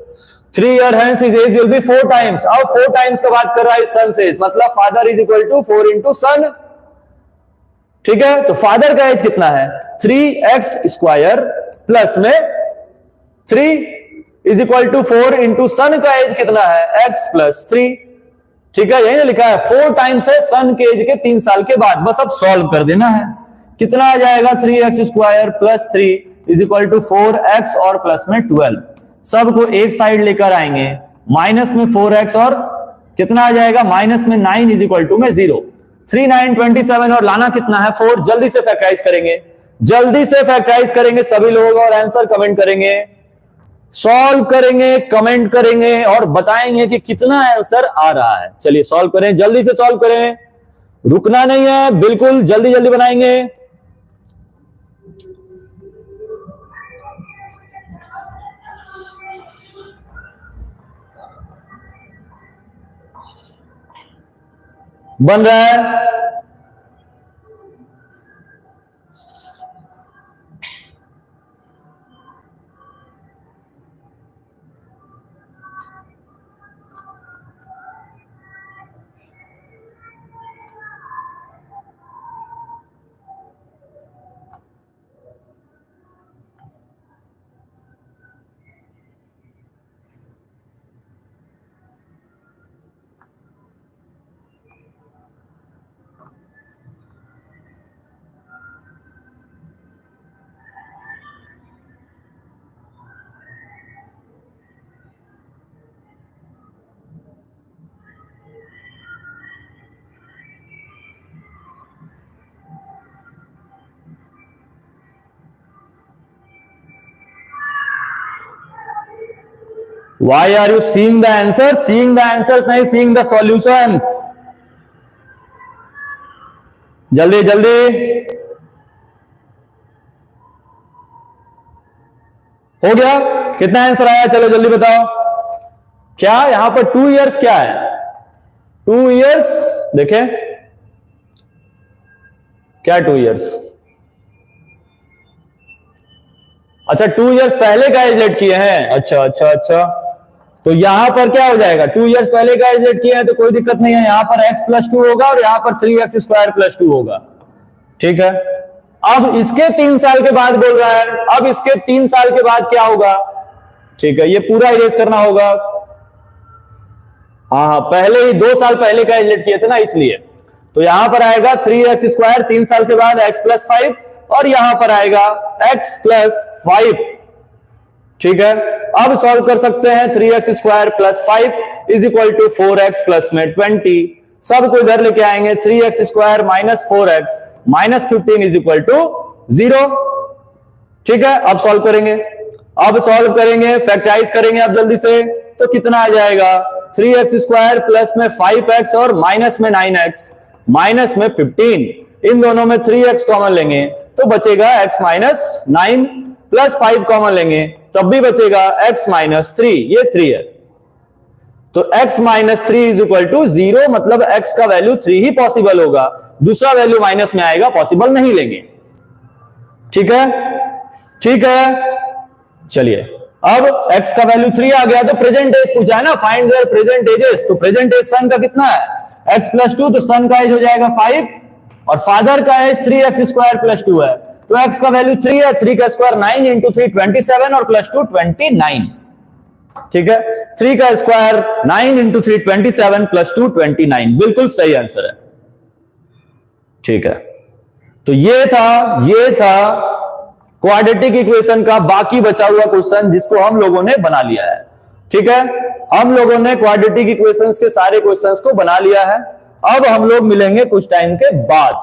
3 year hence his age will be 4 times। अब 4 times का बात कर रहा है सन से, मतलब father is equal to 4 into son. ठीक है, तो फादर का एज कितना है 3x² प्लस में 3 इज इक्वल टू 4 into सन का एज कितना है x+3। ठीक है, यही ना लिखा है, 4 टाइम्स है सन के एज के 3 साल के बाद, बस अब सॉल्व कर देना है। कितना आ जाएगा 3x² + 3 is equal to 4x और प्लस में 12, सबको एक साइड लेकर आएंगे, माइनस में 4x और कितना आ जाएगा माइनस में 9 इज इक्वल टू में 0, 3 9 27 और लाना कितना है 4। जल्दी से फैक्टराइज करेंगे, जल्दी से फैक्टराइज करेंगे सभी लोग, और आंसर कमेंट करेंगे, सॉल्व करेंगे, कमेंट करेंगे और बताएंगे कि कितना आंसर आ रहा है। चलिए सॉल्व करें, जल्दी से सॉल्व करें, रुकना नहीं है, बिल्कुल जल्दी जल्दी बनाएंगे। बन रहा है, Why are you seeing the answers? Seeing the answers नहीं, seeing the solutions। जल्दी जल्दी, हो गया, कितना आंसर आया, चलो जल्दी बताओ। क्या यहां पर 2 years क्या है, 2 years देखें, क्या 2 years, अच्छा 2 years पहले का एज लेट किए हैं, अच्छा अच्छा अच्छा, तो यहां पर क्या हो जाएगा 2 years पहले का एज लेट किए हैं तो कोई दिक्कत नहीं है, यहां पर x+2 होगा और यहां पर 3x² + 2 होगा। ठीक है, अब इसके 3 साल के बाद बोल रहा है, अब इसके 3 साल के बाद क्या होगा। ठीक है, ये पूरा इरेज करना होगा, हाँ पहले ही 2 साल पहले का एज लेट किए थे ना, इसलिए। तो यहां पर आएगा 3x² 3 साल के बाद x+5, और यहां पर आएगा x+5। ठीक है, अब सॉल्व कर सकते हैं, 3x² + 5 is equal to 4x plus में 20, सबको इधर लेके आएंगे, 3x² - 4x - 15 is equal to 0। ठीक है, अब सॉल्व करेंगे, अब सॉल्व करेंगे, फैक्टराइज करेंगे अब जल्दी से, तो कितना आ जाएगा 3x² प्लस में 5x और माइनस में 9x माइनस में 15, इन दोनों में 3x कॉमन लेंगे तो बचेगा x - 9 प्लस 5 कॉमन लेंगे तब भी बचेगा x - 3, ये 3 है, तो x - 3 इज इक्वल टू 0, मतलब x का वैल्यू 3 ही पॉसिबल होगा, दूसरा वैल्यू माइनस में आएगा, पॉसिबल नहीं लेंगे। ठीक है, ठीक है, चलिए अब x का वैल्यू 3 आ गया, तो प्रेजेंट एज पूछा है ना, फाइंड देयर प्रेजेंट एजेस, तो प्रेजेंट एज सन का कितना है x+2, तो सन का एज हो जाएगा 5 और फादर का एज 3x² + 2 है, तो x का वैल्यू 3 है, 3 का स्क्वायर 9 × 3 27 और +2 29। ठीक है, 3 का स्क्वायर 9 × 3 27 +2 29, बिल्कुल सही आंसर है। ठीक है, तो ये था क्वाड्रेटिक इक्वेशन का बाकी बचा हुआ क्वेश्चन जिसको हम लोगों ने बना लिया है। ठीक है, हम लोगों ने क्वाड्रेटिक इक्वेशंस के सारे क्वेश्चंस को बना लिया है। अब हम लोग मिलेंगे कुछ टाइम के बाद,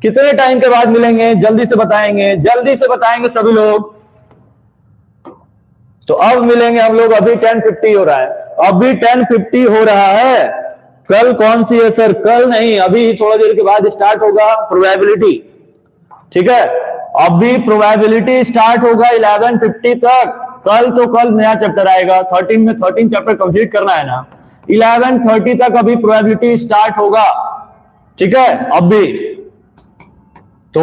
कितने टाइम के बाद मिलेंगे जल्दी से बताएंगे, जल्दी से बताएंगे सभी लोग। तो अब मिलेंगे हम लोग। अभी 10:50 हो रहा है, अभी 10:50 हो रहा है। कल कौन सी है सर? कल नहीं, अभी थोड़ा देर के बाद स्टार्ट होगा प्रोबेबिलिटी। ठीक है, अभी प्रोबेबिलिटी स्टार्ट होगा 11:50 तक। कल तो कल नया चैप्टर आएगा, 13 में 13 चैप्टर कंप्लीट करना है ना। 11:30 तक अभी प्रोबेबिलिटी स्टार्ट होगा। ठीक है, अभी तो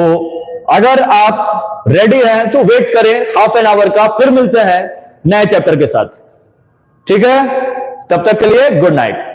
अगर आप रेडी हैं तो वेट करें हाफ एन आवर का, फिर मिलते हैं नए चैप्टर के साथ। ठीक है, तब तक के लिए गुड नाइट।